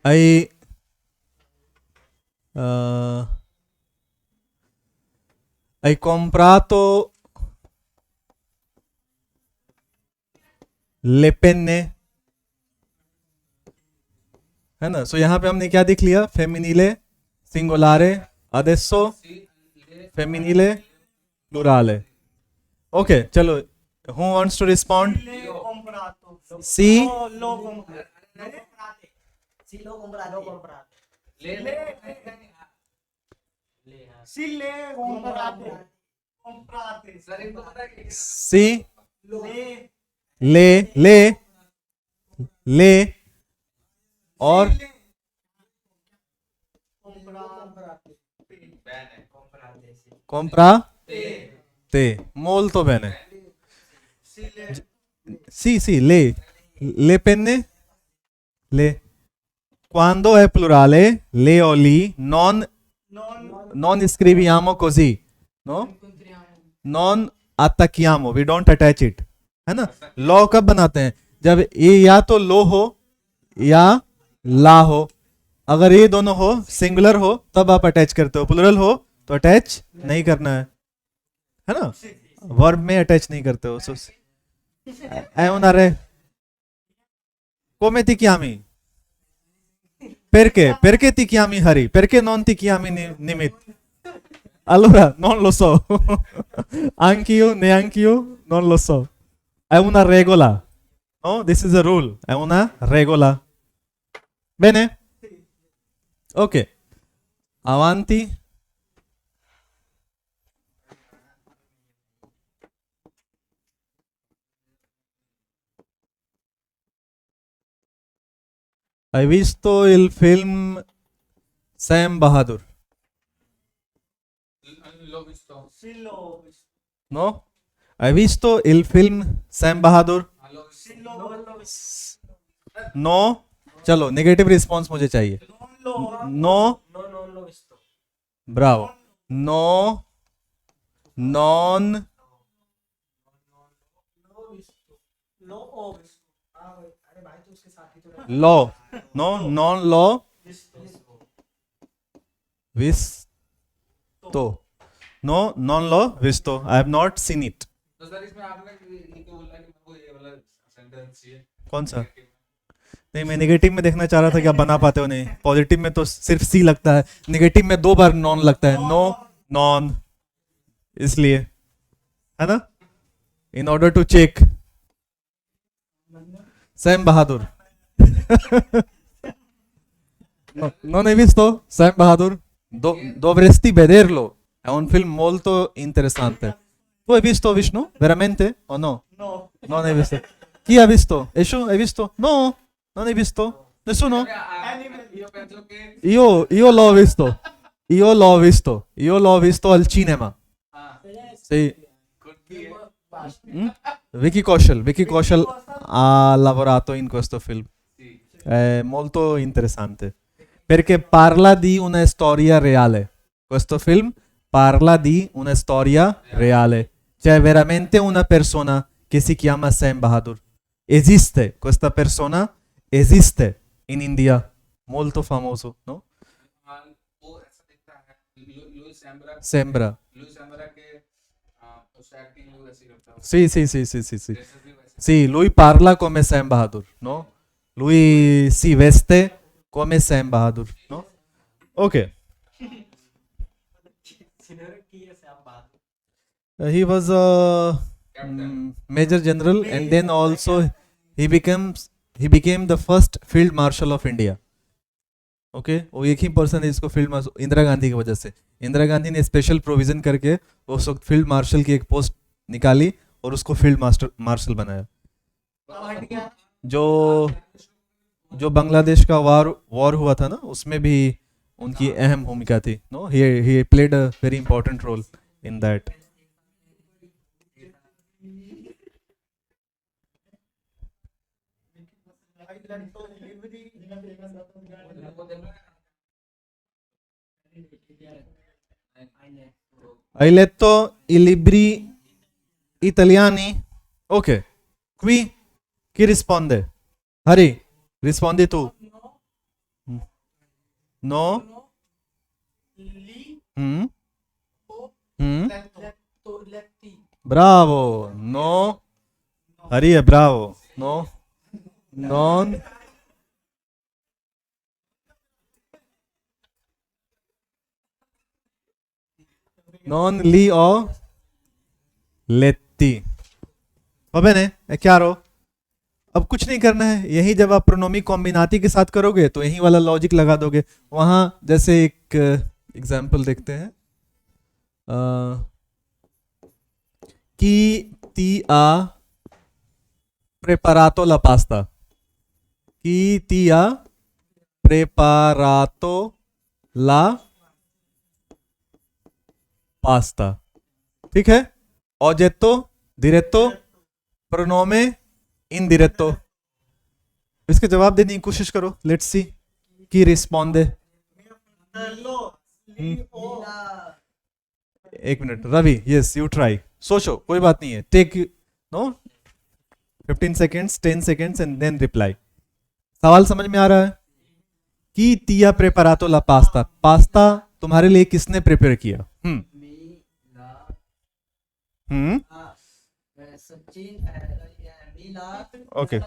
Hai hai comprato le penne, है ना. सो यहां पे हमने क्या देख लिया? फेमिनिले सिंगुलारे, adesso femminile plurale. ओके, चलो. Who wants to respond? सी लो comprate सिलो comprate ले ले sì le comprate comprate sir इनको पता है कि सी ले ले ले और comprate बहन comprate sì compra है te. Molto bene. sì le Sì, le penne, le. Quando è plurale, le o li, non scriviamo così, no? incontriamo Non attacchiamo, we don't attach it, है ना. लॉ कब बनाते हैं? जब ये या तो लो हो या ला हो. अगर ये दोनों हो, सिंगुलर हो, तब आप अटैच करते हो. प्लुरल हो तो अटैच नहीं करना है ना. वर्ब में अटैच नहीं करते हो. सो è una re. Come ti chiami? Perché? Perché ti chiami Hari? Perché non ti chiami Nimit? Allora, non lo so. Anch'io, neanch'io, non lo so. È una regola. No, this is a rule. È una regola. Bene? Ok. Avanti. Hai visto il film Sam Bahadur? l'ho visto sì lo No? Hai visto il film Sam Bahadur? l'ho visto sì lo No? चलो negative response मुझे चाहिए. lo No? non l'ho visto Bravo. No? Non? l'ho visto lo ho visto अरे भाई तो उसके साथ ही तो रहा Lo? No? Non l'ho visto. No? Non l'ho visto. I have not seen it. तो सर इसमें आपने ये तो बोला कि मेरे को ये वाला सेंटेंस चाहिए कौन सा? नहीं, मैं नेगेटिव में देखना चाह रहा था कि आप बना पाते हो. नहीं, पॉजिटिव में तो सिर्फ सी लगता है, नेगेटिव में 2 बार नॉन लगता है. नो, नॉन, इसलिए, है ना. In order to check. Sam Bahadur. Non hai visto Sam Bahadur? Dovresti vederlo. È un film molto interessante. Tu hai visto Vishnu? Veramente o no? no Non hai visto. Chi ha visto? Eshu, hai visto? No, non hai visto? Nessuno? io penso che Io l'ho visto. Io l'ho visto al cinema. हाँ Sì. खुद की है Vicky Kaushal ha lavorato in questo film. sì È molto interessante perché parla di una storia reale. Questo film parla di una storia reale. C'è veramente una persona che si chiama Sam Bahadur. Esiste, questa persona esiste in India. Molto famoso, no? हाँ, वो ऐसा दिखता है Louis सैम्बरा Sembra. Louis सैम्बरा के उस acting भी वैसे करता है Sí, sí, sí, sí, sí, sí. Dresses भी वैसे Sí, lui parla come Sam Bahadur, no? Lui si veste come Sam Bahadur, no? Okay. Cinema की है से आप बात He was a major general, and then also he became the first field marshal of India. Okay वो एक ही person है जिसको field marshal, Indira Gandhi की वजह से। इंदिरा गांधी ने स्पेशल प्रोविजन करके उस वक्त फील्ड मार्शल की एक पोस्ट निकाली और उसको फील्ड मार्शल बनाया। जो जो बांग्लादेश का वॉर हुआ था ना, उसमें भी उनकी अहम भूमिका थी। No, he played a very important role in that. Hai letto i libri italiani? Ok. Qui chi risponde? Hari, rispondi tu. No? ली Mm? ओ Mm? लेफ्टो लेफ्टी Bravo. No? Hari è bravo. No? Non? Non li ho letti. Va bene? È chiaro? अब कुछ नहीं करना है, यही जब आप प्रोनोमी कॉम्बिनाती के साथ करोगे तो यही वाला लॉजिक लगा दोगे। वहां जैसे एक एग्जांपल देखते हैं, chi ti ha preparato la pasta? Chi ti ha preparato la pasta? ठीक है, oggetto diretto, pronome indiretto। इसके जवाब देने की कोशिश करो। लेट्स सी की रिस्पॉन्डे। लो ली ओ एक minute Ravi, yes you try, सोचो, कोई बात नहीं है, take no 15 seconds 10 seconds and then reply. सवाल समझ में आ रहा है? की तिया प्रेपरातो ला पास्ता, पास्ता तुम्हारे लिए किसने प्रिपेयर किया? सचिन मीला ओके,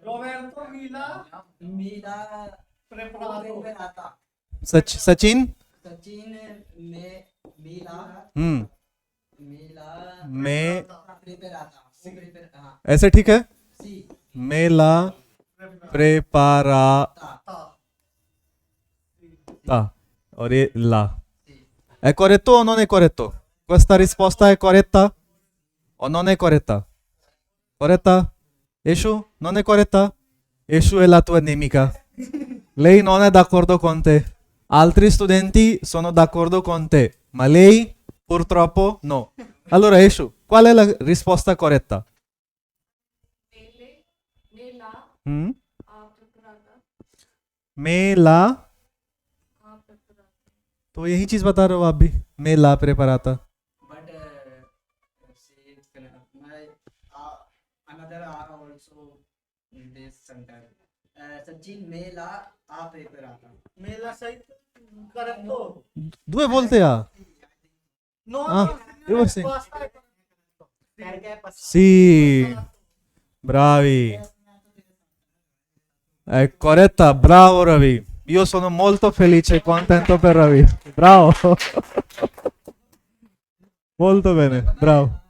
रोबर्टो मीला मीला प्रेपरातो सचिन सचिन में मीला मीला में प्रिपेयर आता प्रिपेयर हाँ ऐसे ठीक है, सी मेला प्रेपाराता और ये ला। È corretto o non è corretto? Questa risposta è corretta o non è corretta? Corretta? Eshu? Non è corretta? Eshu è la tua nemica. Lei non è d'accordo con te. Altri studenti sono d'accordo con te, ma lei purtroppo no. Allora Eshu, qual è la risposta corretta? Nelle, nella, Hmm? preparata, Mela, preparata. तो यही चीज बता रहे हो आप भी, मेला प्रेपराता। but see my another are also in this sentence सचिन मेला आ प्रिपेयर आता मेला सही करेक्टो Due volte A. नो io sì. Sì, bravi. È corretta, bravo Ravi. Io sono molto felice e contento per Ravi. Bravo. Molto bene, bravo.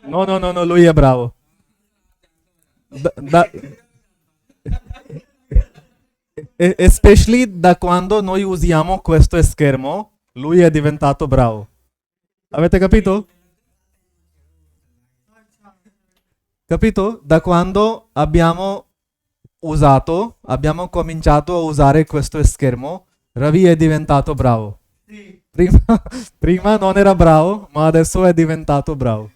No, no, no, no, lui è bravo. Especially da quando noi usiamo questo schermo, lui è diventato bravo. Avete capito? Capito? Da quando abbiamo cominciato a usare questo schermo, Ravi è diventato bravo. Prima non era bravo, ma adesso è diventato bravo.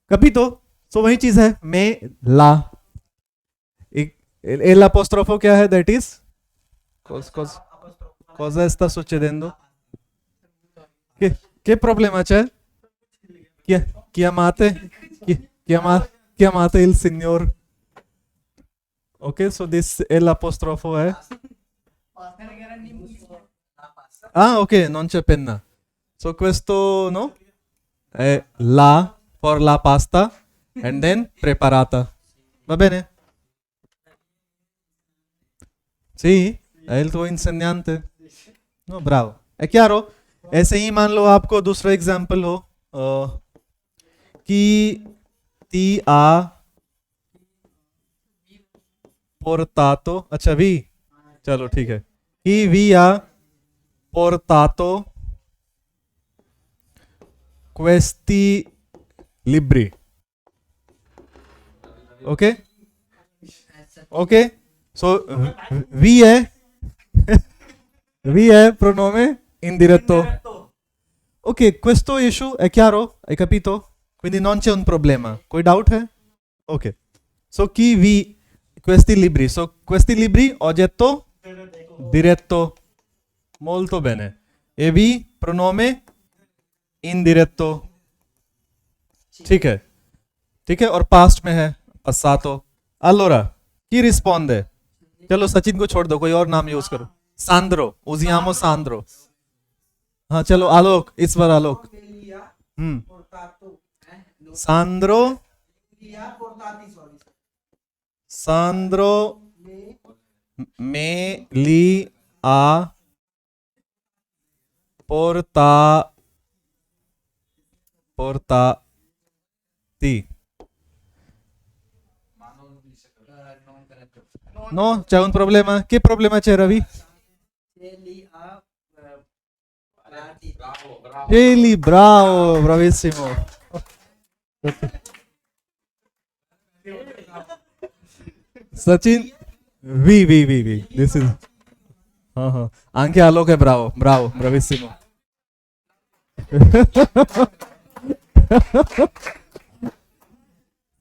Capito? So वही चीज है, मैं ला, e l'apostrofo क्या है? That is cosa sta succedendo? Che problema c'è? chiamate il signor. Ok, so this L apostrofo è. Ah, ok, non c'è penna. So questo, no? È la for la pasta and then preparata. Va bene? Sì, è il tuo insegnante. No, bravo. È chiaro? ऐसे ही मान लो आपको दूसरा example हो कि ti ha portato, अच्छा vi, चलो ठीक है, कि vi ha portato questi libri. Ok? Ok? So vi è vi è pronome indiretto. Ok, questo issue è chiaro? Hai capito? Quindi non c'è un problema. Coi doubt è? Ok. So chi vi questi libri? So questi libri oggetto diretto. Molto bene. E vi pronome indiretto. ठीक है. ठीक है, और past में है passato. Allora, chi risponde? चलो सचिन को छोड़ दो, कोई और नाम यूज करो. Sandro, usiamo Sandro. हाँ चलो आलोक, इस बार आलोक. लिया हम्म. portato Sandro, लिया portati sorry Sandro me me li ha portati. Non corretto. No, c'è un problema? Che problema c'è, Ravi? Se li ha portati. Bravo, bravo. Eli, bravo, bravissimo. Sachin, vi. This is. हाँ हाँ. Anche Alok è bravo, bravissimo.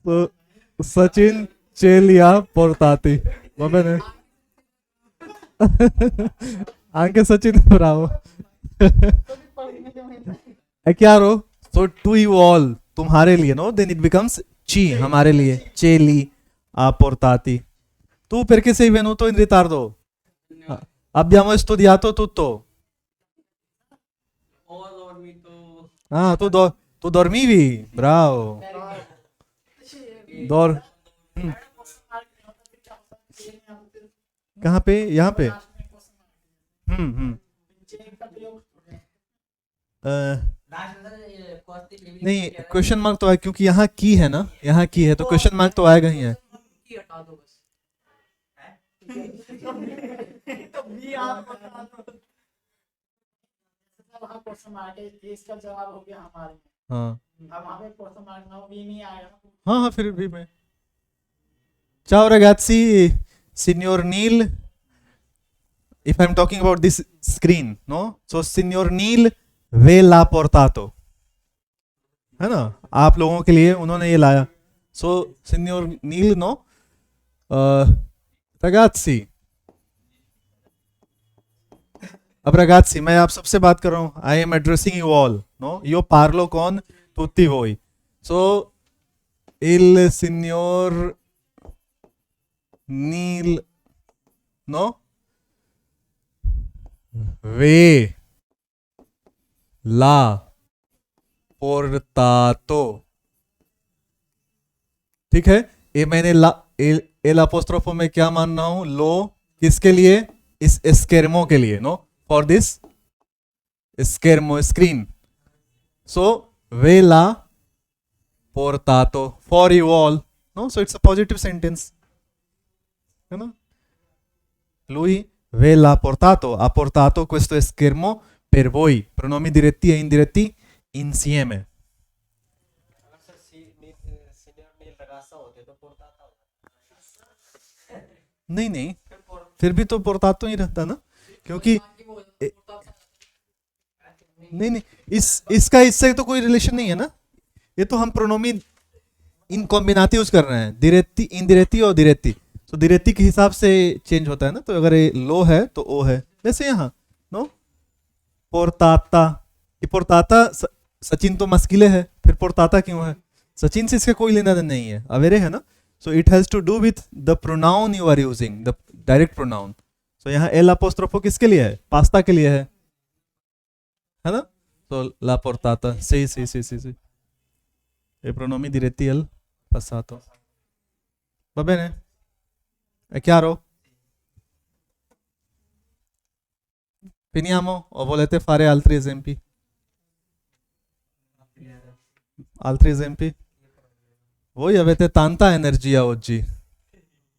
So, Sachin ce li ha portati. Va bene? Anche Sachin è bravo. È chiaro? So to you all, तुम्हारे लिए, no? Then it becomes ci, हमारे लिए. Ce li ha portati. Tu perché sei venuto in ritardo? Abbiamo studiato tutto. Ho dormito. Ah, tu dormivi? Bravo. Dor. कहाँ पे? यहाँ पे. नहीं, question mark तो है क्योंकि यहाँ की है ना, यहाँ की है तो क्वेश्चन मार्क तो आएगा ही है. की हटा दो बस. तो भी आप बता दो वहाँ क्वेश्चन मार्क है इसका जवाब हो गया हमारे में हाँ अब वहाँ पे क्वेश्चन मार्क ना हो भी नहीं आएगा हाँ हाँ फिर भी मैं. Ciao ragazzi, signor Neil. If I'm talking about this screen, no? So signor Neil ve l'ha portato. है ना? आप लोगों के लिए उन्होंने ये लाया. So signor Neil, no? Ragazzi. अब ragazzi, मैं आप सबसे बात कर रहा हूँ. I am addressing you all, no? Io parlo con tutti voi. So il signor Neil, no? Ve l'ha portato. ठीक है, ये मैंने एल अपोस्ट्रोफो में क्या मान रहा हूं? लो किसके लिए? इस स्केर्मो के लिए, नो? फॉर दिस स्केर्मो स्क्रीन. सो वे ला portato for you all, no? So it's a positive sentence, है ना? Lui ve l'ha portato, ha portato questo schermo per voi. Pronomi diretti e indiretti insieme. नहीं फिर भी तो portato ही रहता ना, क्योंकि नहीं इसका इससे तो कोई रिलेशन नहीं है ना. ये तो हम प्रोनोमी इन कॉम्बिनाती यूज कर रहे हैं, दिरेत्ती, इंदिरेत्ती और दिरेत्ती. तो दिरेत्ती के हिसाब से चेंज होता है ना. तो अगर ये लो है तो ओ है, वैसे यहाँ नो. पोर्टाता, ये पोर्टाता सचिन तो मस्किले है फिर portata क्यों है? सचिन से इसका कोई लेना देना नहीं है, अवेरे है ना. So it has to do with the pronoun you are using, the direct pronoun. So यहाँ L apostrophe किसके लिए है? पास्ता के लिए है ना? तो la portata, sì. E pronomi diretti al passato. Va bene? È chiaro? Finiamo o volete fare altri esempi? Altri esempi? Voi avete tanta energia oggi.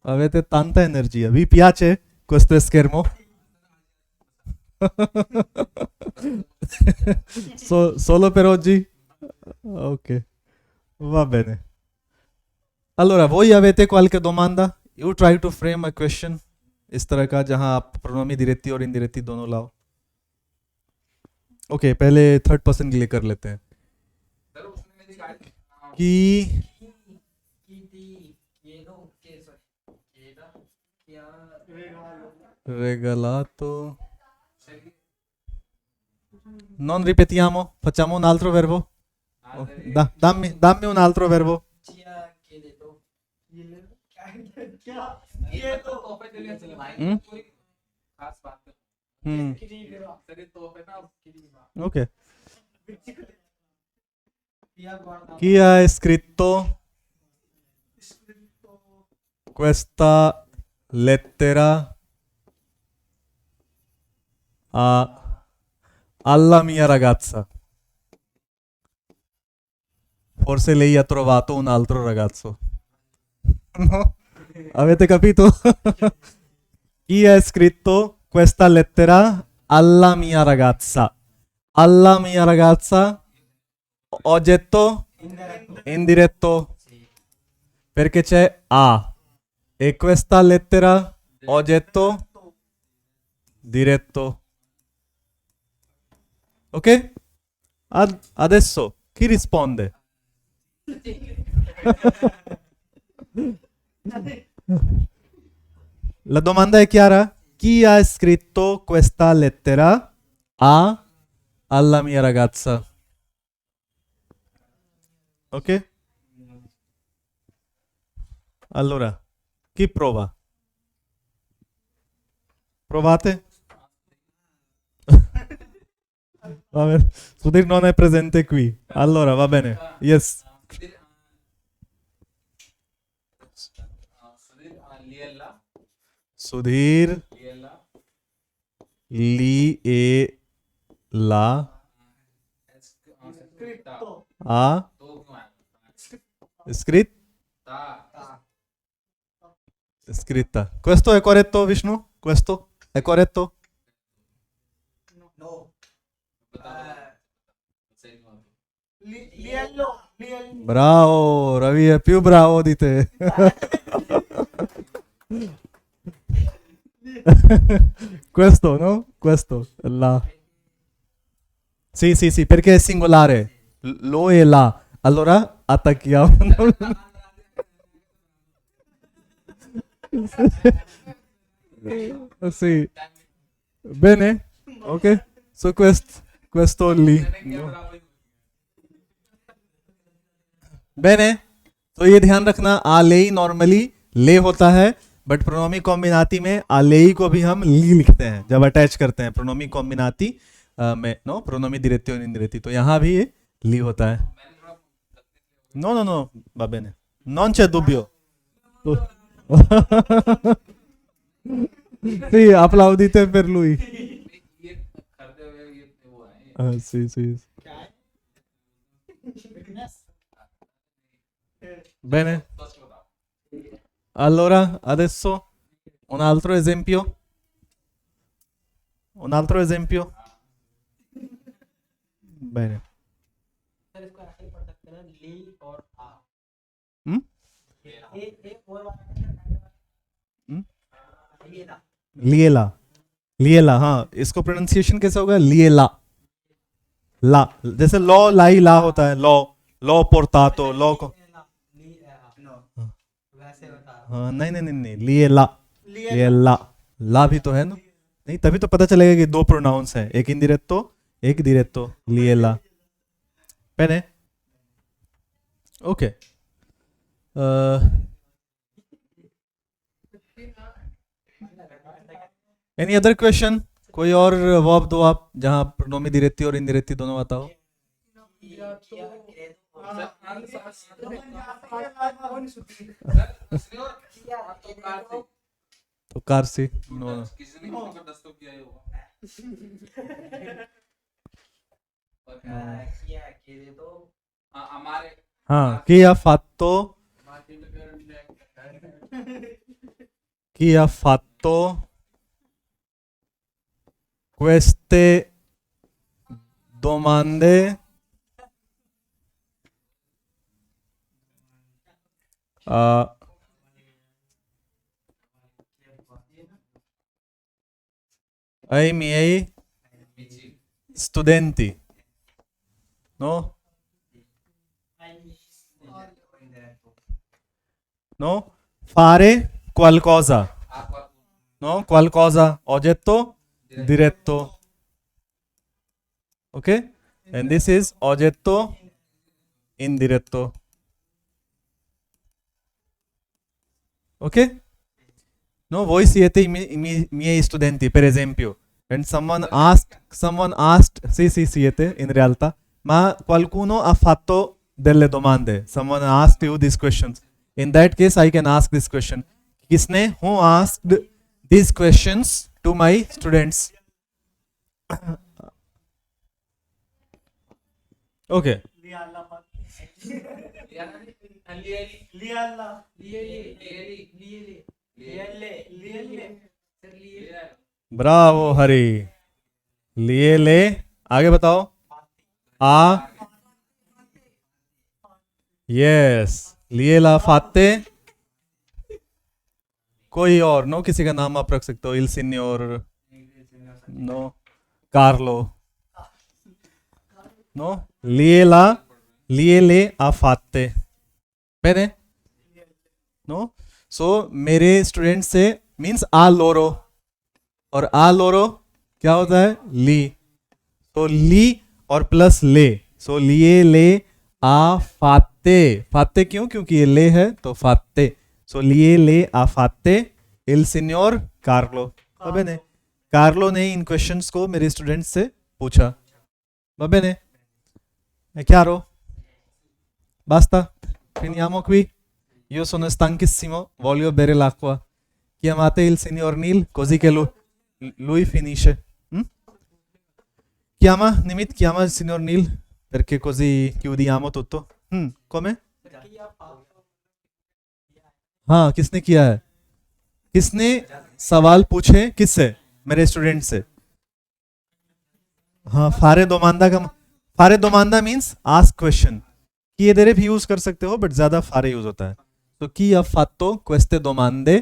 Avete tanta energia. Vi piace questo schermo? Solo per oggi? Ok. Va bene. Allora, voi avete qualche domanda? You try to frame a question. इस तरह का जहां आप प्रोनोमी diretti और indiretti दोनों लाओ. Okay, पहले third person के लिए कर लेते हैं. सर उसने मेरी गाड़ी कि regalato. Non ripetiamo, facciamo un altro verbo. Oh, dammi un altro verbo. ये तो तोहफे के लिए चले भाई हम्म? कोई खास बात है सर ये तोहफे ना Ok. Chi ha scritto questa lettera alla mia ragazza? Forse lei ha trovato un altro ragazzo. No? Avete capito? Chi ha scritto questa lettera alla mia ragazza? Alla mia ragazza, oggetto indiretto, perché c'è a, e questa lettera oggetto diretto. Ok? Adesso chi risponde? La domanda è chiara? Chi ha scritto questa lettera alla mia ragazza? Ok? Allora, chi prova? Provate? Va bene. Sudhir non è presente qui. Allora, va bene. Yes. लियला Sudhir लियला liela script a तो क्यों है scritta. Questo è corretto, Vishnu? Questo è corretto? No. सही बात लियलो Bravo, Ravi è più bravo di te. Questo, no? Questo, la. Sì, perché è singolare. Lo e la. Allora attacchiamo. Sì. Bene? Ok. So questo lì. Bene? तो ये ध्यान रखना, आलेई normally ले होता है, but प्रोनोमी कॉम्बिनाती में आलेई को भी हम ली लिखते हैं जब अटैच करते हैं प्रोनोमी कॉम्बिनाती में. नो प्रोनोमी दिरेती और इंदिरेती, तो यहाँ भी ये ली होता है. No, va bene. Non c'è dubbio. Sì, applaudite per lui. ये करते हुए ये वो है Sì. क्या है Bene. फर्स्ट बताओ Allora, adesso un altro esempio. Un altro esempio. Bene. Sir इसको ऐसे ही पढ़ सकते हैं ली और आ Hmm? ए और Hmm? लियला लिएला, हाँ. इसको प्रोनाउंसिएशन कैसे होगा? लिएला. ला, जैसे लॉ लाई ला होता है. लॉ पोर्टातो, लॉ को. No. वैसे बता रहा हाँ, नहीं. लिएला. ला भी तो है ना. नहीं, तभी तो पता चलेगा कि दो प्रोनाउंस हैं, एक इंडिरेक्टो एक डिरेक्टो. लिएला. Bene? Okay. Any other question? कोई और वर्ब दो आप जहाँ प्रोनोमी दिरेती और इंदिरेती दोनों बताओ. तो कार से नो. किसी ने किसी को डस्ट तो किया ही होगा और हमारे हाँ chi ha fatto chi ha fatto queste domande ai miei studenti, no? No? Fare qualcosa, आपका no? Qualcosa, oggetto diretto. Okay? And this is oggetto indiretto. Okay? No, voi siete i miei studenti, per esempio. And someone asked, sì, siete in realtà, ma qualcuno ha fatto delle domande. Someone asked you these questions. In that case, I can ask this question. Kisne, who asked these questions to my students? Okay. लिया अल्लाह मत लिया लिया अल्लाह लिए Bravo हरी. लिए ले. आगे बताओ. आ. Yes. लिए ला फाते. कोई और नो किसी का नाम आप रख सकते हो. इल सिन्योर. नो. कार्लो. नो. लिए ला. लिए ले आ फाते. मैंने नो. सो मेरे स्टूडेंट से मीन्स आ लोरो. और आ लोरो क्या होता है? ली. तो ली और प्लस ले. सो लिए ले आ फाते. फाते क्यों? क्योंकि ये ले है तो फाते. सो लिए ले आ फाते इल सिन्योर कार्लो. बाबे ने कार्लो ने इन क्वेश्चंस को मेरे स्टूडेंट से पूछा. बाबे ने è chiaro? Basta? Finiamo qui? Io sono stanchissimo, voglio bere l'acqua. Chiamate il signor Neil così che lui finisce. Chiama, Nimit, chiama il signor Neil perché così chiudiamo tutto. Come? हाँ किसने किया है? किसने सवाल पूछे? किससे? मेरे स्टूडेंट से. हाँ फारे दोमांदा मीन्स आस्क क्वेश्चन. कि इधर भी यूज कर सकते हो बट ज्यादा फारे यूज होता है. तो chi ha fatto queste domande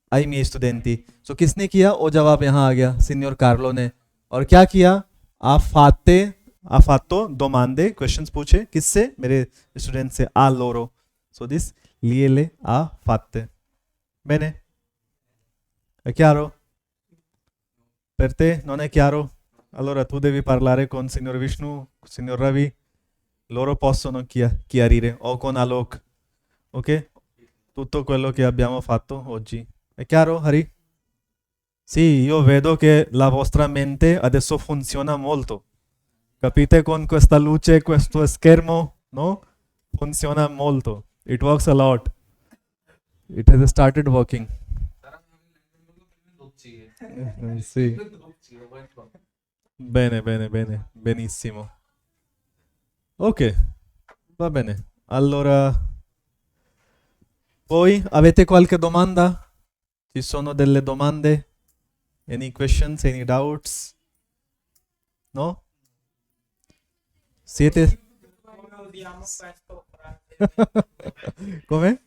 ai miei studenti. सो किसने किया? वो जवाब यहाँ आ गया सिनियर कार्लो ने. और क्या किया? ha fatto domande क्वेश्चंस पूछे. किससे? मेरे स्टूडेंट से. a loro. So this liele ha fatte. Bene? È chiaro? Per te non è chiaro? Allora tu devi parlare con signor Vishnu, signor Ravi. Loro possono chiarire. O con Alok. Ok? Tutto quello che abbiamo fatto oggi. È chiaro, Hari? Sì, io vedo che la vostra mente adesso funziona molto. Capite con questa luce, questo schermo? No? Funziona molto. It works a lot. It has started working. Sì. Bene, benissimo. Ok, va bene. Allora, voi avete qualche domanda? Ci sono delle domande? Any questions, any doubts? No? Siete? come usiamo questo Come?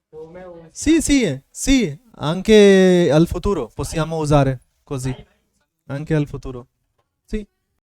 come Sì, anche al futuro possiamo usare così. Anche al futuro.